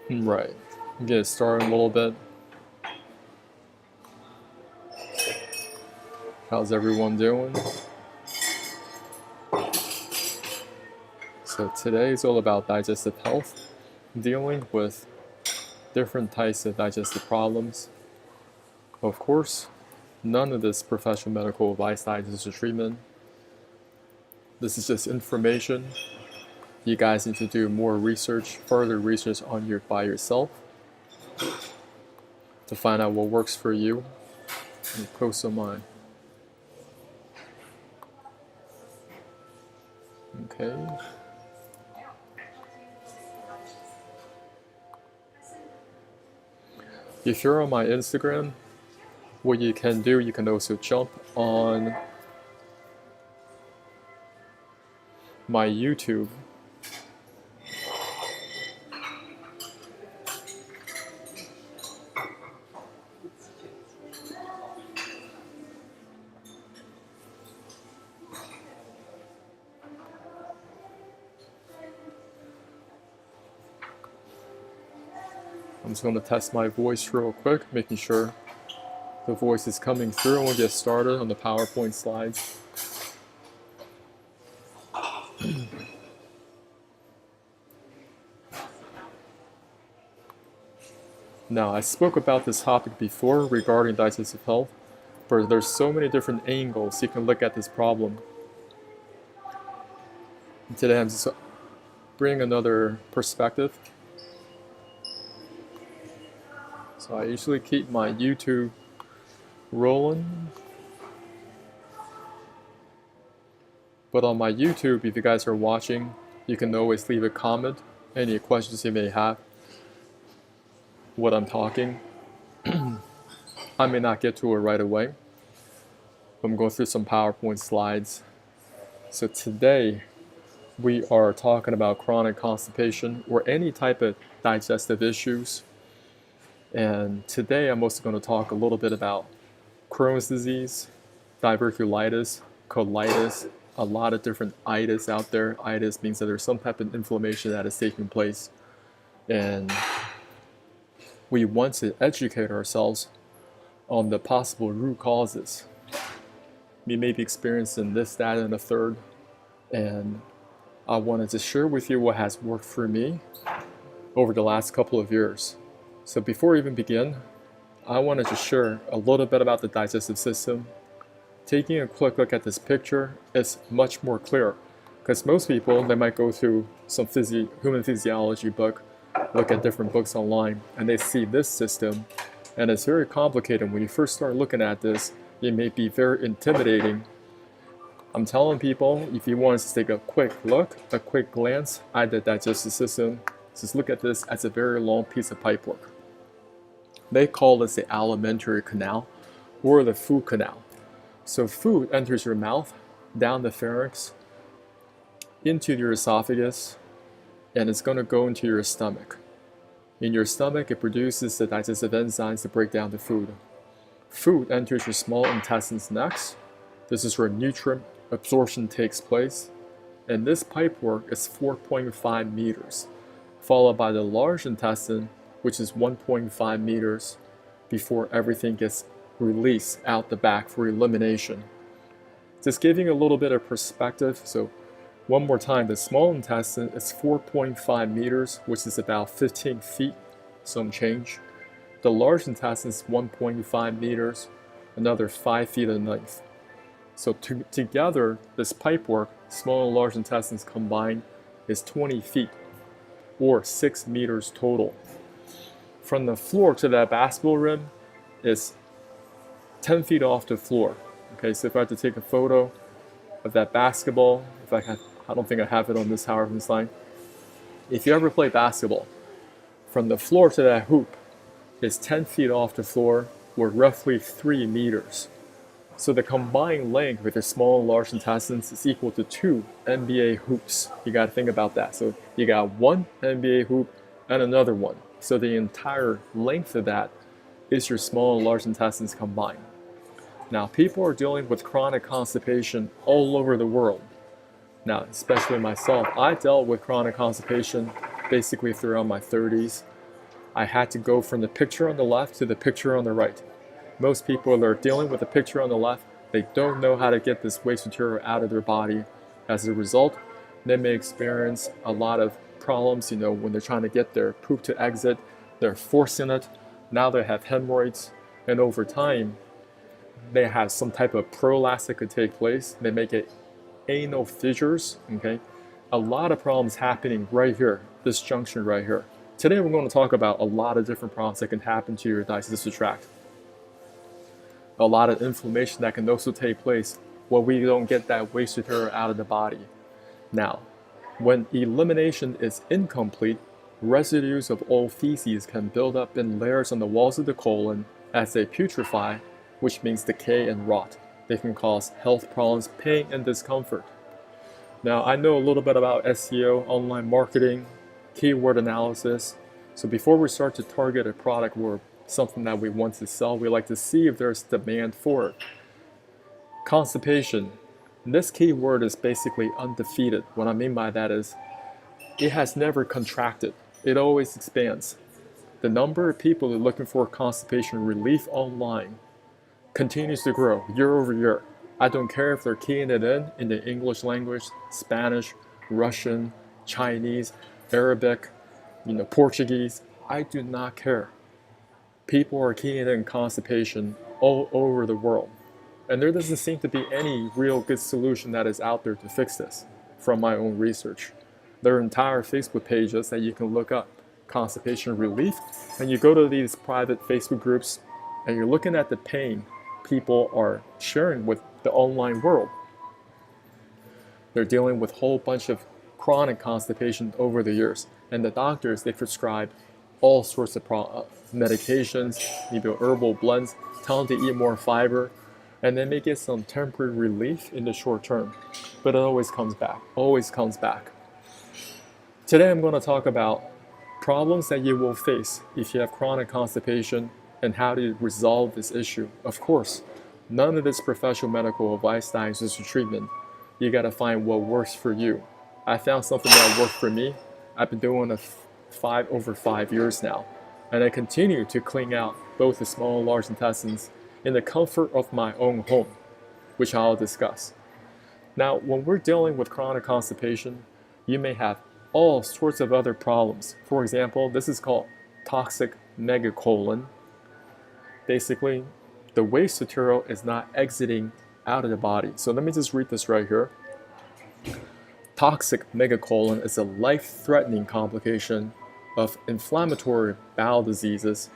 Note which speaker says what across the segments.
Speaker 1: Right. Get started a little bit. How's everyone doing? So today is all about digestive health, dealing with different types of digestive problems. Of course, none of this professional medical advice, digestive treatment. This is just information. You guys need to do more research, further research on by yourself to find out what works for you and post on mine. Okay. If you're on my Instagram, what you can do, you can also jump on my YouTube. I'm just going to test my voice real quick, making sure the voice is coming through, and we'll get started on the PowerPoint slides. Now, I spoke about this topic before regarding digestive health, but there's so many different angles you can look at this problem. Today I'm just bringing another perspective. So I usually keep my YouTube rolling. But on my YouTube, if you guys are watching, you can always leave a comment, any questions you may have, what I'm talking. I may not get to it right away. I'm going through some PowerPoint slides. So today, we are talking about chronic constipation or any type of digestive issues. And today I'm also going to talk a little bit about Crohn's disease, diverticulitis, colitis, a lot of different itis out there. Itis means that there's some type of inflammation that is taking place. And we want to educate ourselves on the possible root causes. We may be experiencing this, that, and the third. And I wanted to share with you what has worked for me over the last couple of years. So before we even begin, I wanted to share a little bit about the digestive system. Taking a quick look at this picture is much more clear, because most people, they might go through some human physiology book, look at different books online, and they see this system, and it's very complicated. When you first start looking at this, it may be very intimidating. I'm telling people, if you want to take a quick look, a quick glance at the digestive system, just look at this as a very long piece of pipework. They call this the alimentary canal or the food canal. So food enters your mouth, down the pharynx, into your esophagus, and it's going to go into your stomach. In your stomach, it produces the digestive enzymes to break down the food. Food enters your small intestines next. This is where nutrient absorption takes place. And this pipework is 4.5 meters, followed by the large intestine, which is 1.5 meters, before everything gets released out the back for elimination. Just giving a little bit of perspective. So one more time, the small intestine is 4.5 meters, which is about 15 feet, some change. The large intestine is 1.5 meters, another 5 feet in length. So together, this pipework, small and large intestines combined, is 20 feet, or 6 meters total. From the floor to that basketball rim is 10 feet off the floor. Okay, so if I had to take a photo of that basketball, I don't think I have it on this PowerPoint slide. If you ever play basketball, from the floor to that hoop is 10 feet off the floor, or roughly 3 meters. So the combined length with the small and large intestines is equal to 2 NBA hoops. You got to think about that. So you got one NBA hoop and another one. So the entire length of that is your small and large intestines combined. Now, people are dealing with chronic constipation all over the world. Now, especially myself, I dealt with chronic constipation basically throughout my 30s. I had to go from the picture on the left to the picture on the right. Most people that are dealing with the picture on the left, they don't know how to get this waste material out of their body. As a result, they may experience a lot of problems, when they're trying to get their poop to exit, they're forcing it. Now they have hemorrhoids, and over time, they have some type of prolapse that could take place. They may get anal fissures, okay? A lot of problems happening right here, this junction right here. Today we're going to talk about a lot of different problems that can happen to your digestive tract. A lot of inflammation that can also take place when we don't get that waste material out of the body. Now, when elimination is incomplete, residues of old feces can build up in layers on the walls of the colon as they putrefy, which means decay and rot. They can cause health problems, pain, and discomfort. Now, I know a little bit about SEO, online marketing, keyword analysis. So before we start to target a product or something that we want to sell, we like to see if there's demand for it. Constipation. This keyword is basically undefeated. What I mean by that is it has never contracted. It always expands. The number of people who are looking for constipation relief online continues to grow year over year. I don't care if they're keying it in the English language, Spanish, Russian, Chinese, Arabic, Portuguese. I do not care. People are keying in constipation all over the world. And there doesn't seem to be any real good solution that is out there to fix this from my own research. There are entire Facebook pages that you can look up, constipation relief, and you go to these private Facebook groups and you're looking at the pain people are sharing with the online world. They're dealing with a whole bunch of chronic constipation over the years. And the doctors, they prescribe all sorts of medications, herbal blends, tell them to eat more fiber, and they may get some temporary relief in the short term. But it always comes back. Today I'm going to talk about problems that you will face if you have chronic constipation and how to resolve this issue. Of course, none of this professional medical advice, diagnosis, or treatment. You got to find what works for you. I found something that worked for me. I've been doing it over 5 years now, and I continue to clean out both the small and large intestines in the comfort of my own home, which I'll discuss. Now, when we're dealing with chronic constipation, you may have all sorts of other problems. For example, this is called toxic megacolon. Basically, the waste material is not exiting out of the body. So let me just read this right here. Toxic megacolon is a life-threatening complication of inflammatory bowel diseases.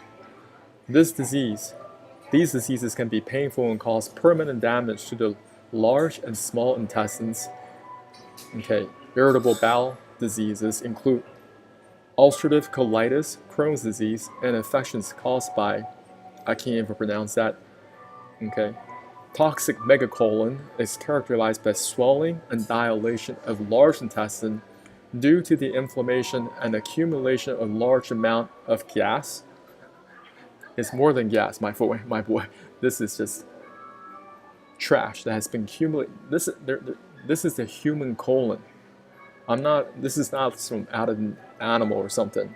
Speaker 1: These diseases can be painful and cause permanent damage to the large and small intestines. Okay, irritable bowel diseases include ulcerative colitis, Crohn's disease, and infections caused by, I can't even pronounce that. Okay. Toxic megacolon is characterized by swelling and dilation of large intestine due to the inflammation and accumulation of large amount of gas. It's more than gas, my boy. This is just trash that has been accumulated. This is the human colon. This is not from out of an animal or something.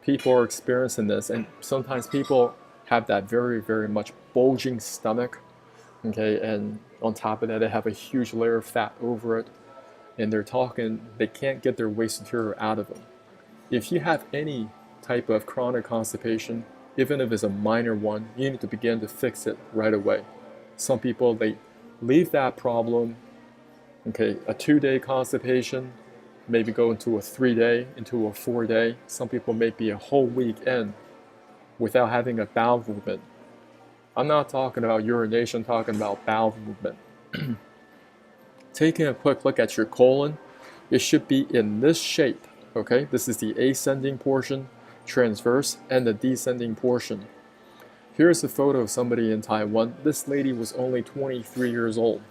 Speaker 1: People are experiencing this, and sometimes people have that very, very much bulging stomach. Okay, and on top of that, they have a huge layer of fat over it, and they can't get their waste material out of them. If you have any type of chronic constipation, even if it's a minor one, you need to begin to fix it right away. Some people, they leave that problem, okay, a 2-day constipation, maybe go into a 3-day, into a 4-day. Some people may be a whole week in without having a bowel movement. I'm not talking about urination, I'm talking about bowel movement. Taking a quick look at your colon, it should be in this shape, okay? This is the ascending portion, transverse, and the descending portion. Here's a photo of somebody in Taiwan. This lady was only 23 years old,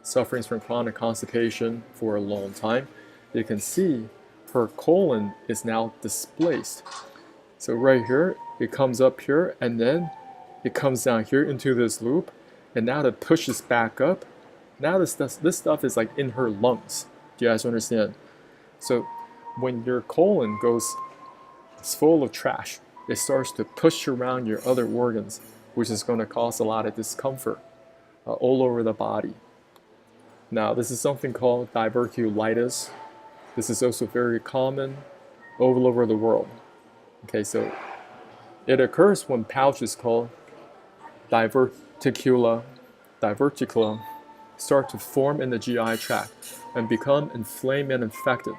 Speaker 1: suffering from chronic constipation for a long time. You can see her colon is now displaced. So right here, it comes up here, and then it comes down here into this loop, and now it pushes back up. Now this stuff is like in her lungs. Do you guys understand? So when your colon it's full of trash, it starts to push around your other organs, which is going to cause a lot of discomfort all over the body. Now, this is something called diverticulitis. This is also very common all over the world. Okay, so it occurs when pouches called diverticulum start to form in the GI tract and become inflamed and infected.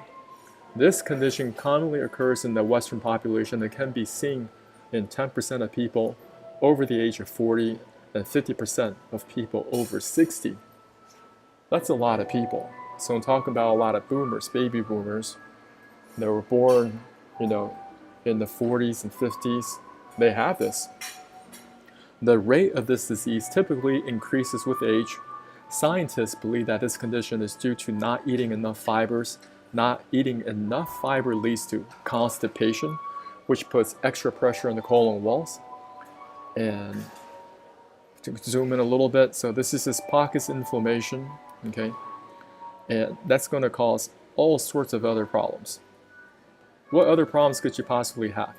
Speaker 1: This condition commonly occurs in the Western population and can be seen in 10% of people over the age of 40 and 50% of people over 60. That's a lot of people. So I'm talking about a lot of boomers, baby boomers, that were born, in the 40s and 50s. They have this. The rate of this disease typically increases with age. Scientists believe that this condition is due to not eating enough fibers. Not eating enough fiber leads to constipation, which puts extra pressure on the colon walls. And to zoom in a little bit, so this is this pockets inflammation, okay? And that's going to cause all sorts of other problems. What other problems could you possibly have?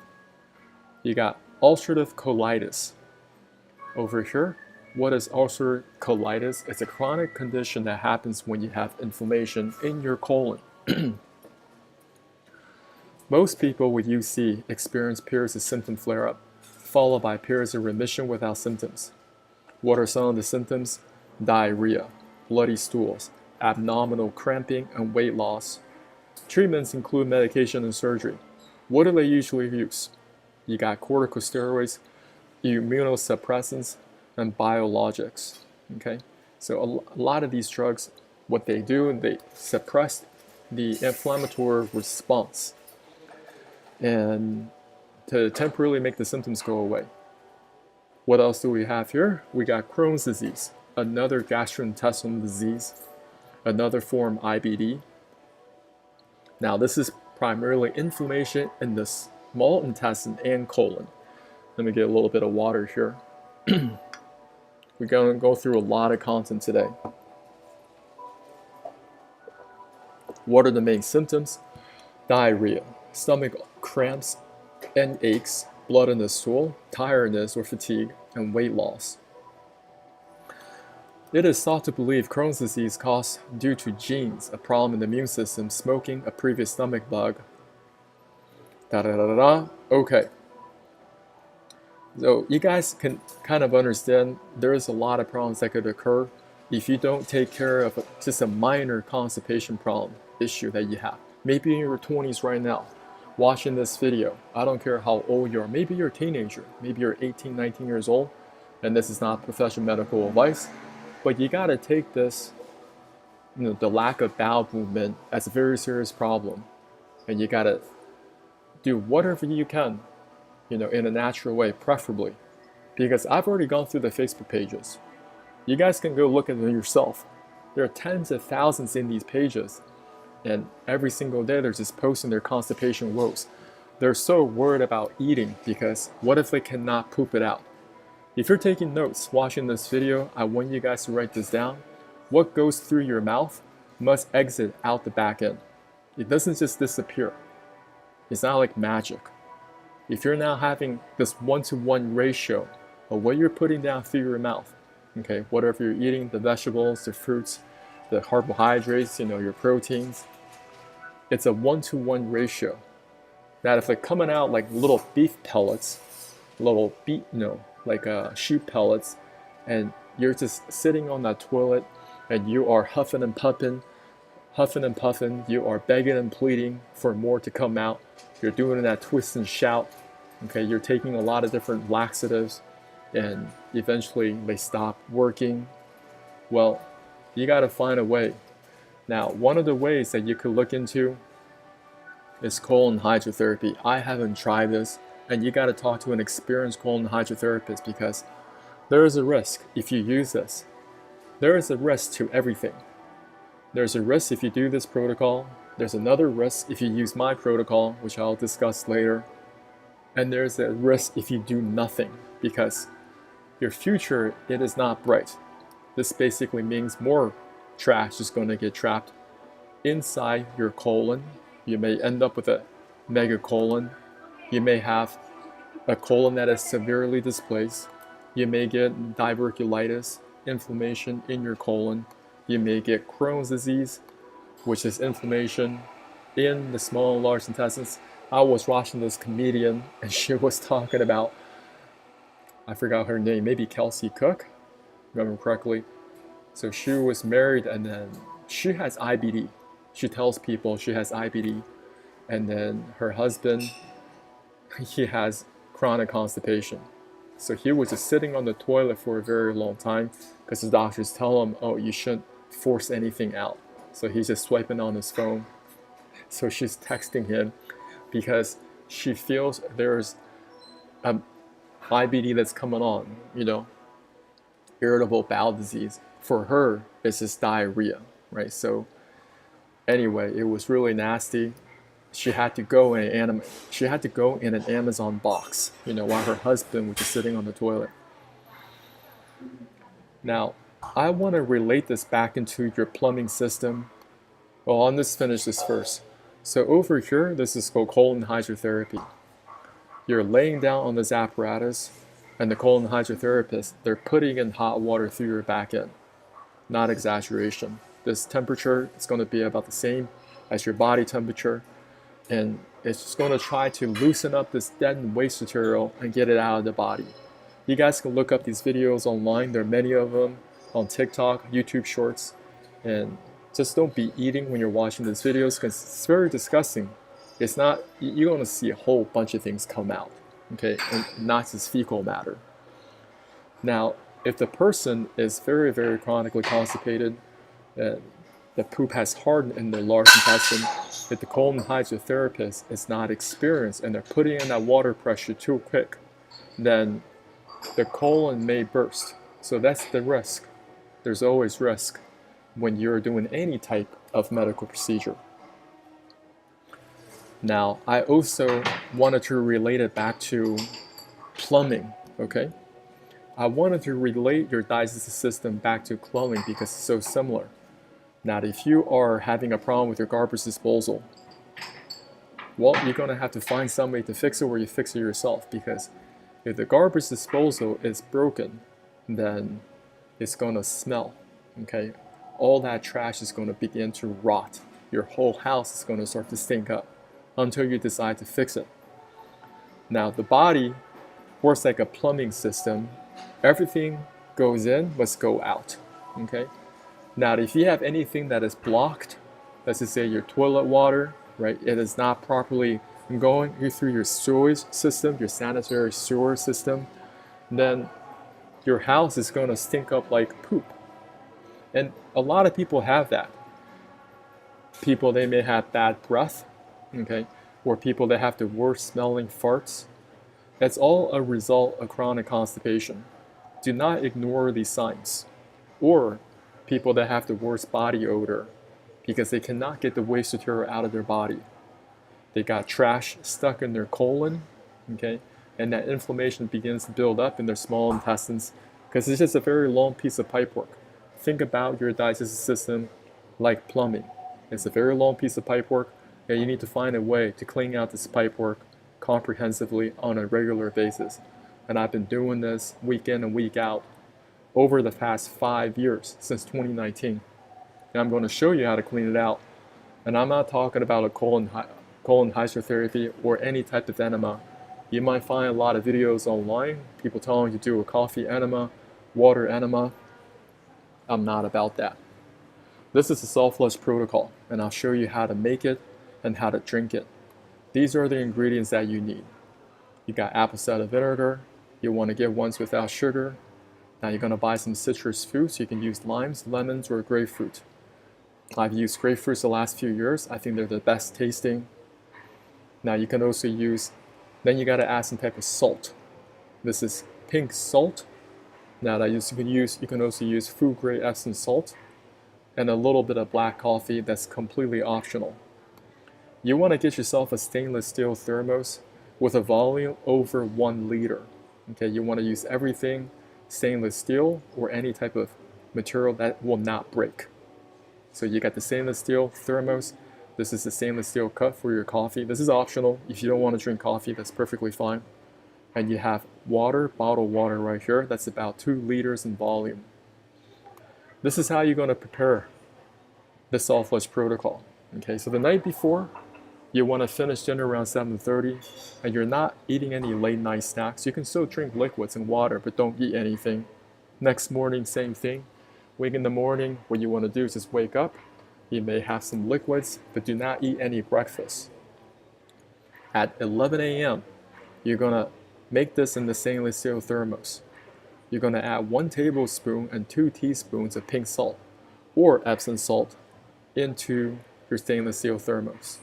Speaker 1: You got ulcerative colitis. Over here, what is ulcerative colitis? It's a chronic condition that happens when you have inflammation in your colon. Most people with UC experience periods of symptom flare-up, followed by periods of remission without symptoms. What are some of the symptoms? Diarrhea, bloody stools, abdominal cramping, and weight loss. Treatments include medication and surgery. What do they usually use? You got corticosteroids, immunosuppressants, and biologics. Okay, so a lot of these drugs, what they do, they suppress the inflammatory response and to temporarily make the symptoms go away. What else do we have here? We got Crohn's disease, another gastrointestinal disease, another form IBD. Now this is primarily inflammation in the small intestine and colon. Let me get a little bit of water here. We're going to go through a lot of content today. What are the main symptoms? Diarrhea, stomach cramps and aches, blood in the stool, tiredness or fatigue, and weight loss. It is thought to believe Crohn's disease caused due to genes, a problem in the immune system, smoking, a previous stomach bug. Okay. So you guys can kind of understand there is a lot of problems that could occur if you don't take care of just a minor constipation problem issue that you have. Maybe in your 20s right now, watching this video. I don't care how old you are. Maybe you're a teenager. Maybe you're 18, 19 years old, and this is not professional medical advice. But you gotta take this, the lack of bowel movement as a very serious problem, and you gotta do whatever you can, in a natural way, preferably. Because I've already gone through the Facebook pages. You guys can go look at them yourself. There are tens of thousands in these pages, and every single day they're just posting their constipation woes. They're so worried about eating because what if they cannot poop it out? If you're taking notes watching this video, I want you guys to write this down. What goes through your mouth must exit out the back end. It doesn't just disappear. It's not like magic. If you're now having this 1-to-1 ratio of what you're putting down through your mouth, okay, whatever you're eating, the vegetables, the fruits, the carbohydrates, your proteins, it's a 1-to-1 ratio. That if they're coming out like little beef pellets, little like sheep pellets, and you're just sitting on that toilet and you are huffing and puffing, you are begging and pleading for more to come out. You're doing that twist and shout. Okay, you're taking a lot of different laxatives, and eventually they stop working. Well, you got to find a way. Now, one of the ways that you could look into is colon hydrotherapy. I haven't tried this. And you got to talk to an experienced colon hydrotherapist, because there is a risk if you use this. There is a risk to everything. There's a risk if you do this protocol. There's another risk if you use my protocol, which I'll discuss later. And there's a risk if you do nothing, because your future, it is not bright. This basically means more trash is going to get trapped inside your colon. You may end up with a megacolon. You may have a colon that is severely displaced. You may get diverticulitis, inflammation in your colon. You may get Crohn's disease, which is inflammation in the small and large intestines. I was watching this comedian, and she was talking about, I forgot her name, maybe Kelsey Cook, remember correctly. So she was married, and then she has IBD. She tells people she has IBD, and then her husband, he has chronic constipation. So he was just sitting on the toilet for a very long time because the doctors tell him, oh, you shouldn't force anything out. So he's just swiping on his phone. So she's texting him because she feels there's IBD that's coming on, irritable bowel disease. For her, it's just diarrhea, right? So anyway, it was really nasty. She had to go in an Amazon box, while her husband was just sitting on the toilet. Now, I want to relate this back into your plumbing system. Well, I'll just finish this first. So over here, this is called colon hydrotherapy. You're laying down on this apparatus, and the colon hydrotherapist, they're putting in hot water through your back end. Not exaggeration. This temperature is going to be about the same as your body temperature, and it's just going to try to loosen up this dead and waste material and get it out of the body. You guys can look up these videos online. There are many of them on TikTok, YouTube Shorts, and just don't be eating when you're watching these videos, because it's very disgusting. It's not, you're going to see a whole bunch of things come out, okay, and not just fecal matter. Now, if the person is very, very chronically constipated, the poop has hardened in the large intestine, if the colon hydrotherapist is not experienced and they're putting in that water pressure too quick, then the colon may burst. So that's the risk. There's always risk when you're doing any type of medical procedure. Now, I also wanted to relate it back to plumbing, okay? I wanted to relate your digestive system back to plumbing because it's so similar. Now, if you are having a problem with your garbage disposal, well, you're going to have to find somebody to fix it, or you fix it yourself, because if the garbage disposal is broken, then it's going to smell, okay? All that trash is going to begin to rot. Your whole house is going to start to stink up until you decide to fix it. Now, the body works like a plumbing system. Everything goes in, must go out, okay? Now, if you have anything that is blocked, let's just say your toilet water, right, it is not properly going through your sewage system, your sanitary sewer system, then your house is going to stink up like poop. And a lot of people have that. People, they may have bad breath, okay, or people that have the worst smelling farts. That's all a result of chronic constipation. Do not ignore these signs. Or people that have the worst body odor because they cannot get the waste material out of their body. They got trash stuck in their colon, okay, and that inflammation begins to build up in their small intestines because it's just a very long piece of pipework. Think about your digestive system like plumbing. It's a very long piece of pipework, and you need to find a way to clean out this pipework comprehensively on a regular basis. And I've been doing this week in and week out over the past 5 years, since 2019. And I'm going to show you how to clean it out. And I'm not talking about a colon hydrotherapy or any type of enema. You might find a lot of videos online, people telling you to do a coffee enema, water enema. I'm not about that. This is a self-flush protocol, and I'll show you how to make it and how to drink it. These are the ingredients that you need. You got apple cider vinegar. You want to get ones without sugar. Now you're going to buy some citrus fruits. You can use limes, lemons, or grapefruit. I've used grapefruits the last few years. I think they're the best tasting. Now you can also use Then you gotta add some type of salt. This is pink salt. Now that you can also use food grade Epsom salt, and a little bit of black coffee. That's completely optional. You want to get yourself a stainless steel thermos with a volume over 1 liter. Okay, you want to use everything stainless steel or any type of material that will not break. So you got the stainless steel thermos. This is the stainless steel cup for your coffee. This is optional. If you don't want to drink coffee, that's perfectly fine. And you have water, bottled water right here. That's about 2 liters in volume. This is how you're going to prepare the salt flush protocol. Okay, so the night before, you want to finish dinner around 7:30, and you're not eating any late night snacks. You can still drink liquids and water, but don't eat anything. Next morning, same thing. Wake in the morning, what you want to do is just wake up. You may have some liquids, but do not eat any breakfast. At 11 a.m., you're going to make this in the stainless steel thermos. You're going to add 1 tablespoon and 2 teaspoons of pink salt or Epsom salt into your stainless steel thermos.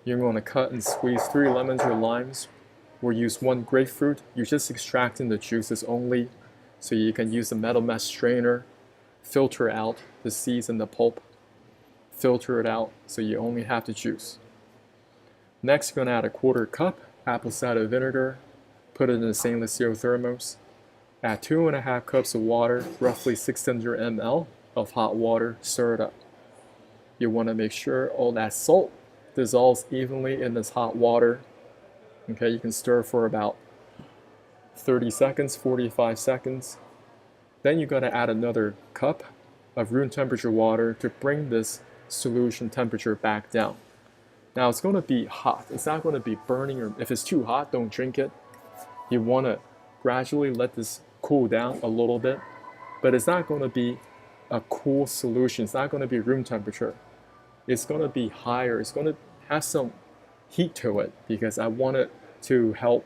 Speaker 1: You're going to cut and squeeze 3 lemons or limes, or use 1 grapefruit. You're just extracting the juices only, so you can use a metal mesh strainer, filter out the seeds and the pulp, filter it out so you only have the juice. Next, you're going to add a 1/4 cup apple cider vinegar, put it in a stainless steel thermos. Add 2.5 cups of water, roughly 600 ml of hot water, stir it up. You want to make sure all that salt dissolves evenly in this hot water. Okay, you can stir for about 30 seconds, 45 seconds. Then you're going to add another cup of room temperature water to bring this solution temperature back down. Now it's going to be hot. It's not going to be burning, or if it's too hot, don't drink it. You want to gradually let this cool down a little bit, but it's not going to be a cool solution. It's not going to be room temperature. It's going to be higher. It's going to have some heat to it, because I want it to help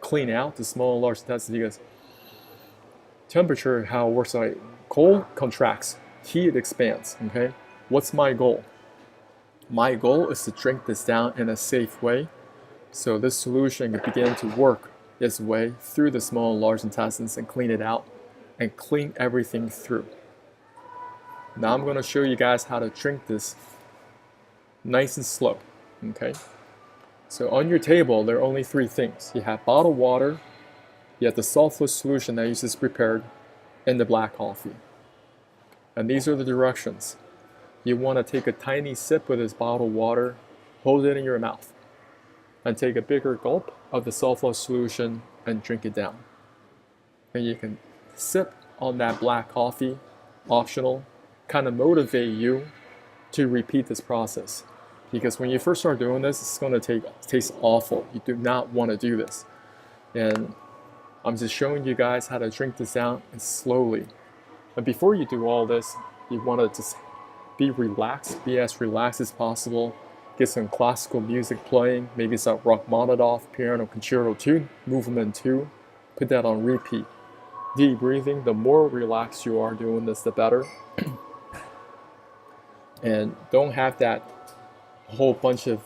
Speaker 1: clean out the small and large intestines. Because temperature, how it works, like cold contracts, heat expands. Okay, what's my goal? My goal is to drink this down in a safe way, so this solution can begin to work its way through the small and large intestines and clean it out and clean everything through. Now I'm going to show you guys how to drink this nice and slow. Okay, so on your table there are only 3 things. You have bottled water, you have the salt flush solution that you just prepared, and the black coffee. And these are the directions. You want to take a tiny sip of this bottled water, hold it in your mouth, and take a bigger gulp of the salt flush solution and drink it down. And you can sip on that black coffee, optional, kind of motivate you to repeat this process. Because when you first start doing this, it's going to taste awful. You do not want to do this. And I'm just showing you guys how to drink this down and slowly. And before you do all this, you want to just be relaxed, be as relaxed as possible. Get some classical music playing, maybe some Rachmaninoff Piano Concerto 2, Movement 2. Put that on repeat. Deep breathing, the more relaxed you are doing this, the better. And don't have that whole bunch of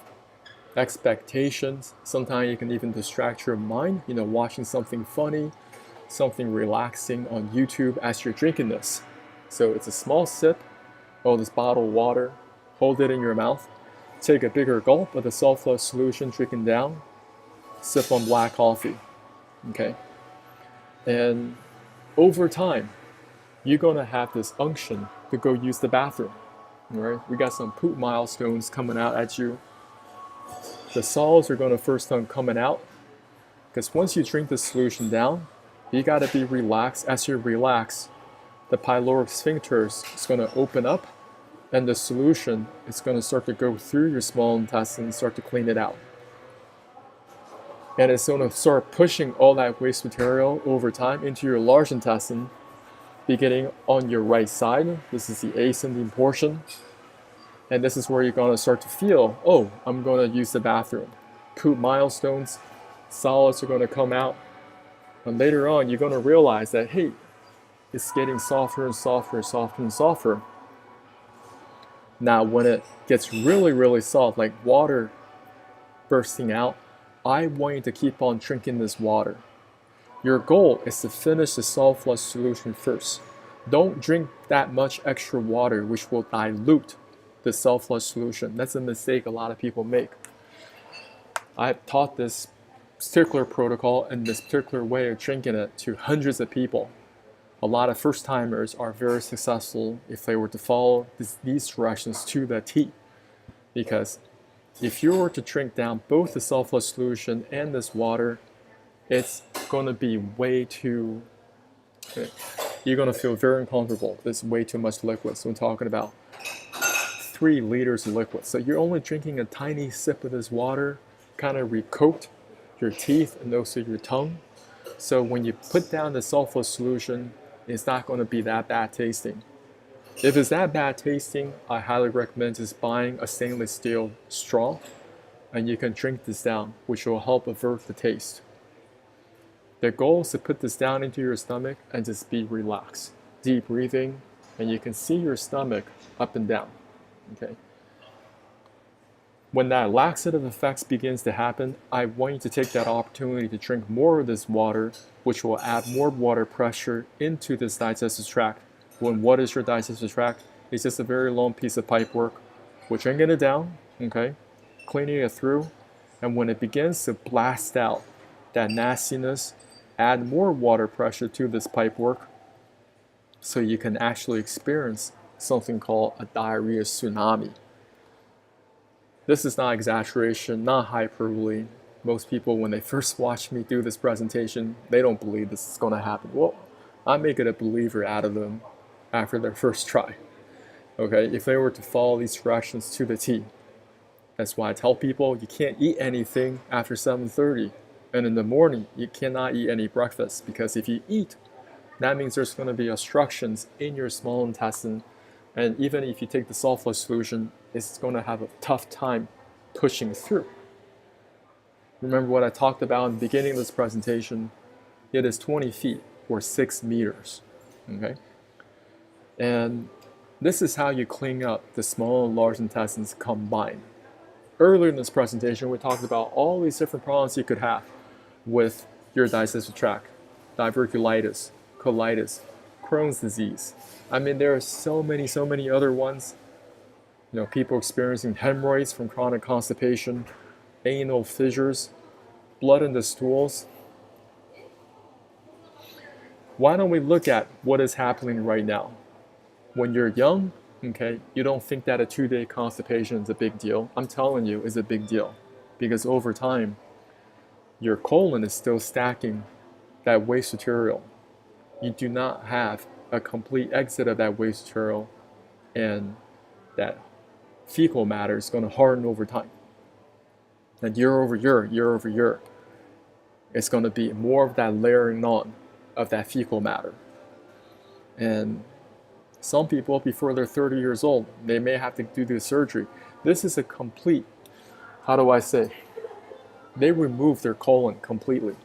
Speaker 1: expectations. Sometimes you can even distract your mind, watching something funny, something relaxing on YouTube as you're drinking this. So it's a small sip of this bottled water, hold it in your mouth, take a bigger gulp of the salt flush solution, drinking down, sip on black coffee. Okay, and over time, you're gonna have this unction to go use the bathroom. All right, we got some poop milestones coming out at you. The solids are gonna first time coming out, because once you drink the solution down, you gotta be relaxed. As you relax, the pyloric sphincters is gonna open up, and the solution is gonna start to go through your small intestine, start to clean it out. And it's gonna start pushing all that waste material over time into your large intestine, beginning on your right side. This is the ascending portion. And this is where you're gonna start to feel, oh, I'm gonna use the bathroom. Poop milestones, solids are gonna come out. And later on, you're gonna realize that, hey, it's getting softer and softer, softer and softer. Now, when it gets really, really soft, like water bursting out, I want you to keep on drinking this water. Your goal is to finish the salt flush solution first. Don't drink that much extra water, which will dilute the salt flush solution. That's a mistake a lot of people make. I've taught this particular protocol and this particular way of drinking it to hundreds of people. A lot of first timers are very successful if they were to follow these directions to the T. Because if you were to drink down both the salt flush solution and this water, it's going to be way too, you're going to feel very uncomfortable. There's way too much liquid. So I'm talking about 3 liters of liquid. So you're only drinking a tiny sip of this water, kind of recoat your teeth and also your tongue. So when you put down the salt flush solution, it's not going to be that bad tasting. If it's that bad tasting, I highly recommend just buying a stainless steel straw and you can drink this down, which will help avert the taste. The goal is to put this down into your stomach and just be relaxed. Deep breathing, and you can see your stomach up and down. Okay. When that laxative effects begins to happen, I want you to take that opportunity to drink more of this water, which will add more water pressure into this digestive tract. What is your digestive tract? It's just a very long piece of pipe work. We're drinking it down, okay, cleaning it through, and when it begins to blast out that nastiness, add more water pressure to this pipe work so you can actually experience something called a diarrhea tsunami. This is not exaggeration, not hyperbole. Most people, when they first watch me do this presentation, they don't believe this is going to happen. Well, I make it a believer out of them after their first try. Okay, if they were to follow these directions to the T. That's why I tell people you can't eat anything after 7:30. And in the morning, you cannot eat any breakfast, because if you eat, that means there's going to be obstructions in your small intestine. And even if you take the salt flush solution, it's going to have a tough time pushing through. Remember what I talked about in the beginning of this presentation? It is 20 feet or 6 meters. Okay? And this is how you clean up the small and large intestines combined. Earlier in this presentation, we talked about all these different problems you could have with your digestive tract. Diverticulitis, colitis, Crohn's disease. I mean, there are so many other ones. You know, people experiencing hemorrhoids from chronic constipation, anal fissures, blood in the stools. Why don't we look at what is happening right now? When you're young, okay, you don't think that a 2-day constipation is a big deal. I'm telling you, it's a big deal. Because over time, your colon is still stacking that waste material. You do not have a complete exit of that waste material, and that fecal matter is going to harden over time. And year over year, it's going to be more of that layering on of that fecal matter. And some people, before they're 30 years old, they may have to do the surgery. This is a complete, how do I say, they remove their colon completely.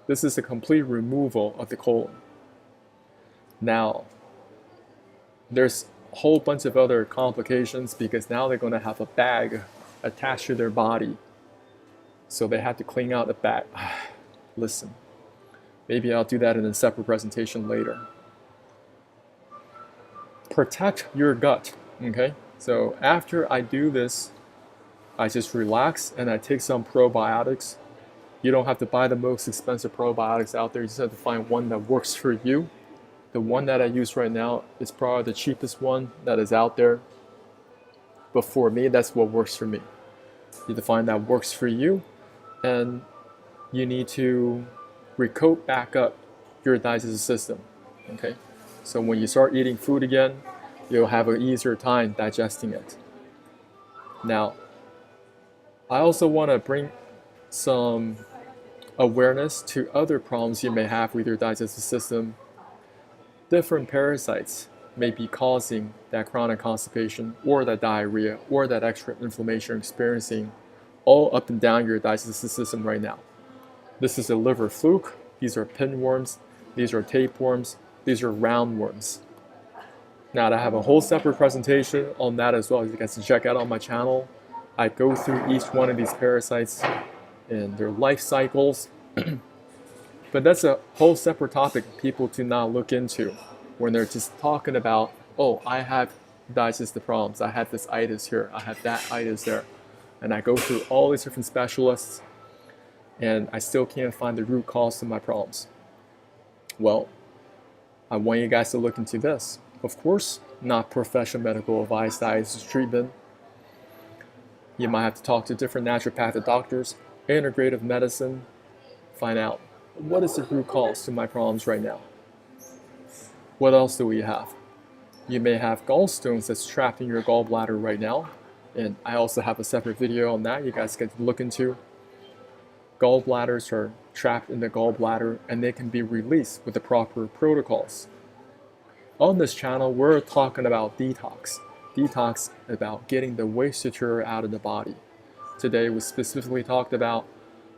Speaker 1: This is a complete removal of the colon. Now, there's a whole bunch of other complications, because now they're going to have a bag attached to their body. So they have to clean out the bag. Listen, maybe I'll do that in a separate presentation later. Protect your gut, okay? So after I do this, I just relax and I take some probiotics. You don't have to buy the most expensive probiotics out there. You just have to find one that works for you. The one that I use right now is probably the cheapest one that is out there. But for me, that's what works for me. You need to find that works for you, and you need to recoat back up your digestive system. Okay? So when you start eating food again, you'll have an easier time digesting it. Now, I also want to bring some awareness to other problems you may have with your digestive system. Different parasites may be causing that chronic constipation or that diarrhea or that extra inflammation you're experiencing all up and down your digestive system right now. This is a liver fluke. These are pinworms. These are tapeworms. These are roundworms. Now, I have a whole separate presentation on that as well. You guys can check out on my channel. I go through each one of these parasites and their life cycles. But that's a whole separate topic people do not look into when they're just talking about, oh, I have digestive problems, I have this itis here, I have that itis there. And I go through all these different specialists and I still can't find the root cause to my problems. Well, I want you guys to look into this. Of course, not professional medical advice, dietitian treatment. You might have to talk to different naturopathic doctors, integrative medicine, find out what is the root cause to my problems right now. What else do we have? You may have gallstones that's trapped in your gallbladder right now, and I also have a separate video on that you guys can look into. Gallbladders are trapped in the gallbladder and they can be released with the proper protocols. On this channel, we're talking about detox. Detox about getting the waste material out of the body. Today we specifically talked about,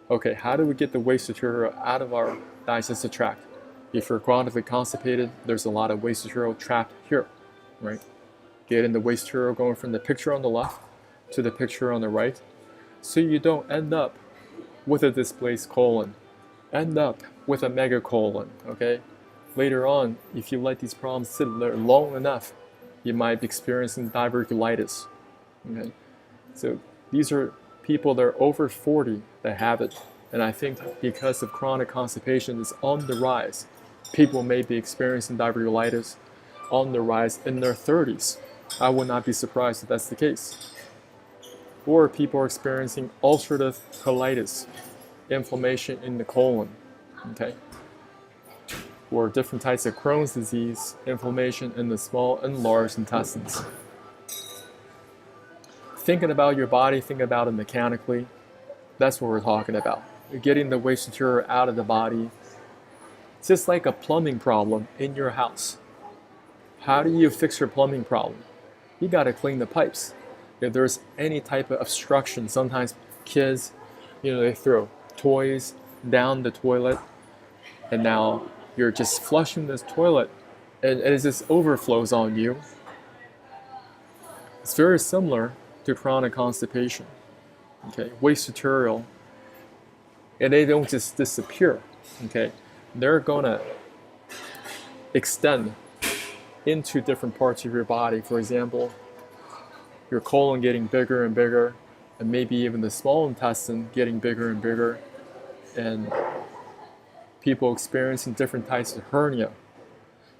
Speaker 1: okay, how do we get the waste material out of our digestive tract? If you're chronically constipated, there's a lot of waste material trapped here, right? Getting the waste material going from the picture on the left to the picture on the right, so you don't end up with a displaced colon, end up with a megacolon, okay? Later on, if you let these problems sit there long enough, you might be experiencing diverticulitis, okay? So these are people that are over 40 that have it, and I think because of chronic constipation is on the rise, people may be experiencing diverticulitis on the rise in their 30s. I would not be surprised if that's the case. Or people are experiencing ulcerative colitis, inflammation in the colon, okay? Or different types of Crohn's disease, inflammation in the small and large intestines. Thinking about your body, think about it mechanically. That's what we're talking about. You're getting the waste material out of the body. It's just like a plumbing problem in your house. How do you fix your plumbing problem? You gotta clean the pipes. If there's any type of obstruction, sometimes kids, they throw toys down the toilet, and now you're just flushing this toilet, and it just overflows on you. It's very similar to chronic constipation. Okay, waste material, and they don't just disappear. Okay, they're gonna extend into different parts of your body. For example, your colon getting bigger and bigger, and maybe even the small intestine getting bigger and bigger, and people experiencing different types of hernia.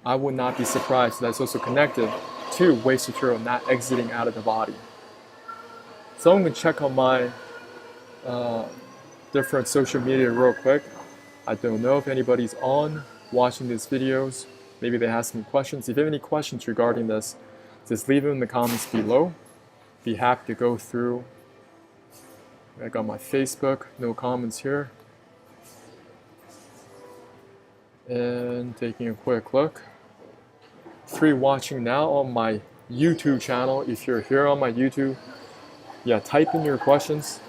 Speaker 1: I would not be surprised if that's also connected to waste material not exiting out of the body. So I'm going to check on my different social media real quick. I don't know if anybody's on watching these videos. Maybe they have some questions. If you have any questions regarding this, just leave them in the comments below. Be happy to go through. I got my Facebook, no comments here. And taking a quick look. 3 watching now on my YouTube channel. If you're here on my YouTube, type in your questions.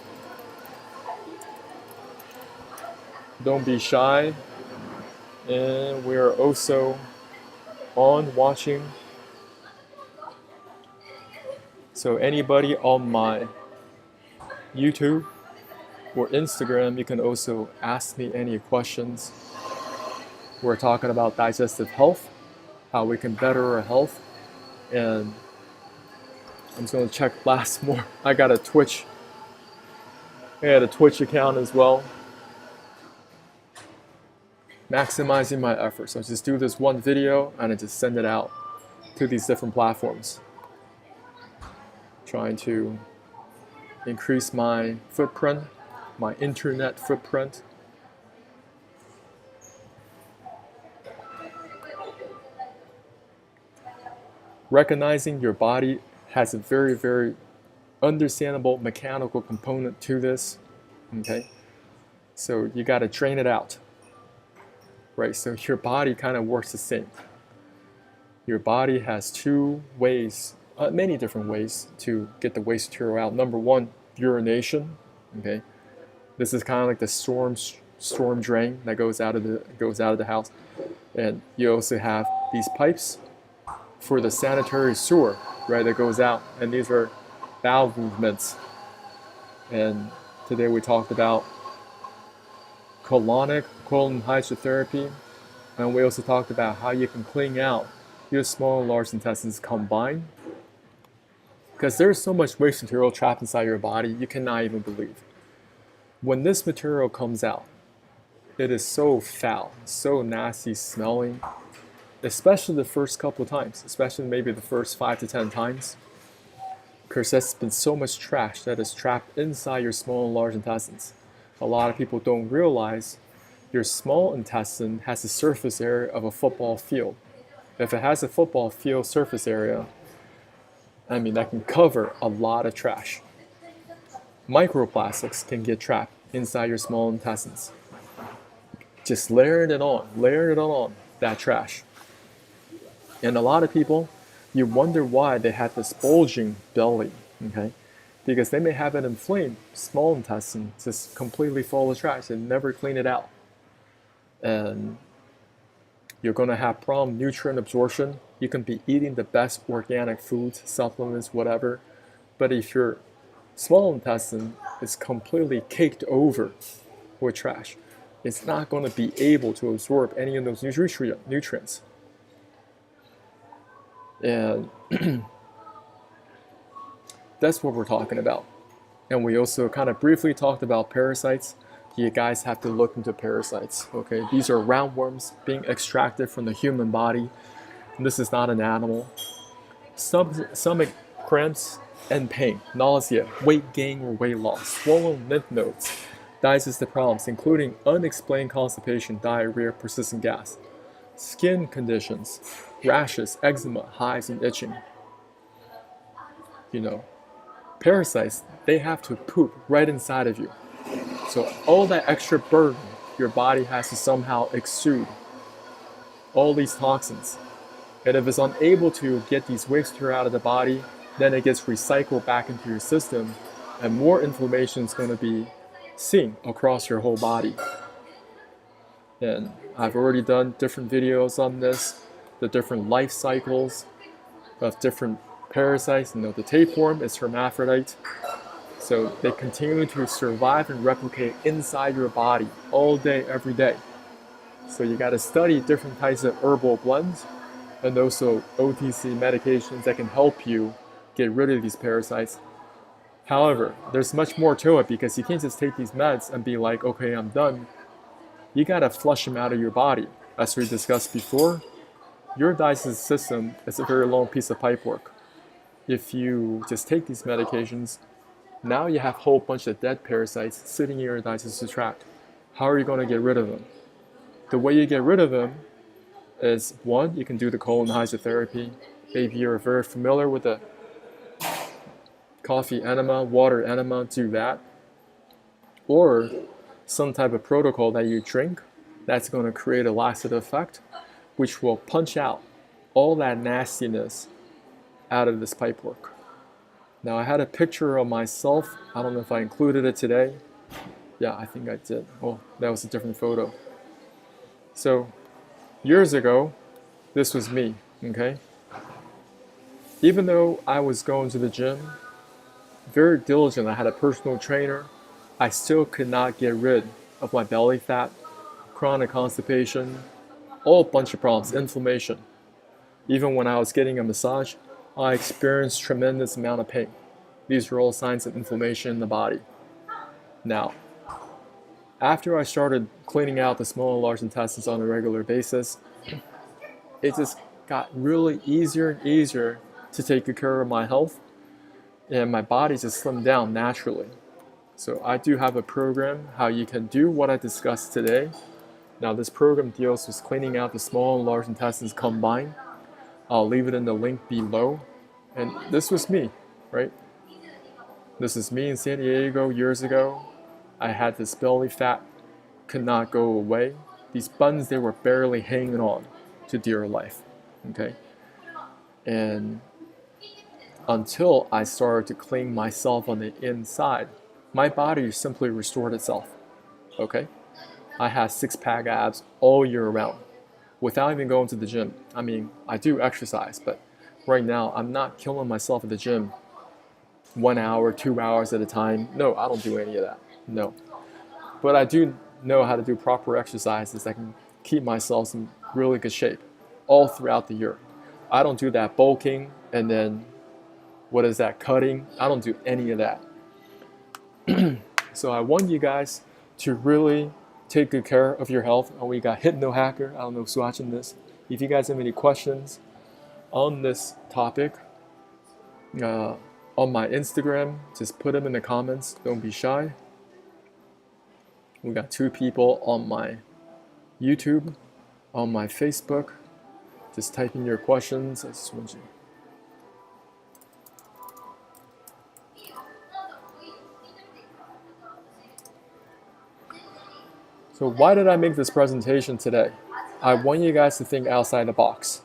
Speaker 1: Don't be shy. And we are also on watching. So anybody on my YouTube or Instagram, you can also ask me any questions. We're talking about digestive health, how we can better our health, and I'm just going to check last more. I got a Twitch account as well. Maximizing my efforts. So I just do this one video and I just send it out to these different platforms. Trying to increase my footprint, my internet footprint. Recognizing your body has a very, very understandable mechanical component to this, okay? So you got to train it out, right? So your body kind of works the same. Your body has 2 ways, many different ways to get the waste material out. Number 1, urination, okay? This is kind of like the storm drain that goes out of the house. And you also have these pipes for the sanitary sewer, right, that goes out, and these are bowel movements. And today we talked about colonic colon hydrotherapy, and we also talked about how you can clean out your small and large intestines combined, because there's so much waste material trapped inside your body you cannot even believe. When this material comes out, it is so foul, so nasty smelling, especially the first couple of times, especially maybe the first 5 to 10 times, because there's been so much trash that is trapped inside your small and large intestines. A lot of people don't realize your small intestine has the surface area of a football field. If it has a football field surface area, I mean, that can cover a lot of trash. Microplastics can get trapped inside your small intestines. Just layering it on that trash. And a lot of people, you wonder why they have this bulging belly, okay? Because they may have an inflamed small intestine just completely full of trash and never clean it out. And you're going to have problem nutrient absorption. You can be eating the best organic foods, supplements, whatever. But if your small intestine is completely caked over with trash, it's not going to be able to absorb any of those nutrients. And that's what we're talking about. And we also kind of briefly talked about parasites. You guys have to look into parasites, okay? These are roundworms being extracted from the human body. And this is not an animal. Stomach cramps and pain, nausea, weight gain or weight loss, swollen lymph nodes, digestive problems, including unexplained constipation, diarrhea, persistent gas, skin conditions, rashes, eczema, hives, and itching. Parasites, they have to poop right inside of you. So all that extra burden your body has to somehow exude all these toxins. And if it's unable to get these waste material out of the body, then it gets recycled back into your system, and more inflammation is going to be seen across your whole body. And I've already done different videos on this, the different life cycles of different parasites. The tapeworm is hermaphrodite, so they continue to survive and replicate inside your body all day, every day. So you got to study different types of herbal blends and also OTC medications that can help you get rid of these parasites. However, there's much more to it, because you can't just take these meds and be like, okay, I'm done. You gotta flush them out of your body. As we discussed before, your digestive system is a very long piece of pipework. If you just take these medications, now you have a whole bunch of dead parasites sitting in your digestive tract. How are you going to get rid of them? The way you get rid of them is, one, you can do the colon hydrotherapy. Maybe you're very familiar with the coffee enema, water enema, do that. Or some type of protocol that you drink that's going to create a laxative effect, which will punch out all that nastiness out of this pipework. Now, I had a picture of myself. I don't know if I included it today. Yeah, I think I did. Oh, that was a different photo. So, years ago, this was me, okay? Even though I was going to the gym, very diligent, I had a personal trainer, I still could not get rid of my belly fat, chronic constipation, all bunch of problems, inflammation. Even when I was getting a massage, I experienced tremendous amount of pain. These are all signs of inflammation in the body. Now, after I started cleaning out the small and large intestines on a regular basis, it just got really easier and easier to take good care of my health, and my body just slimmed down naturally. So I do have a program how you can do what I discussed today. Now, this program deals with cleaning out the small and large intestines combined. I'll leave it in the link below. And this was me, right? This is me in San Diego years ago. I had this belly fat, could not go away. These buttons, they were barely hanging on to dear life, okay? And until I started to clean myself on the inside, my body simply restored itself, okay? I had six-pack abs all year round without even going to the gym. I mean, I do exercise, but right now I'm not killing myself at the gym 1 hour, 2 hours at a time. No, I don't do any of that, no. But I do know how to do proper exercises that can keep myself in really good shape all throughout the year. I don't do that bulking and then what is that, cutting. I don't do any of that. So I want you guys to really take good care of your health. And we got Hypno Hacker. I don't know who's watching this. If you guys have any questions on this topic, on my Instagram, just put them in the comments. Don't be shy. We got 2 people on my YouTube, on my Facebook. Just type in your questions. I just want you. So why did I make this presentation today? I want you guys to think outside the box.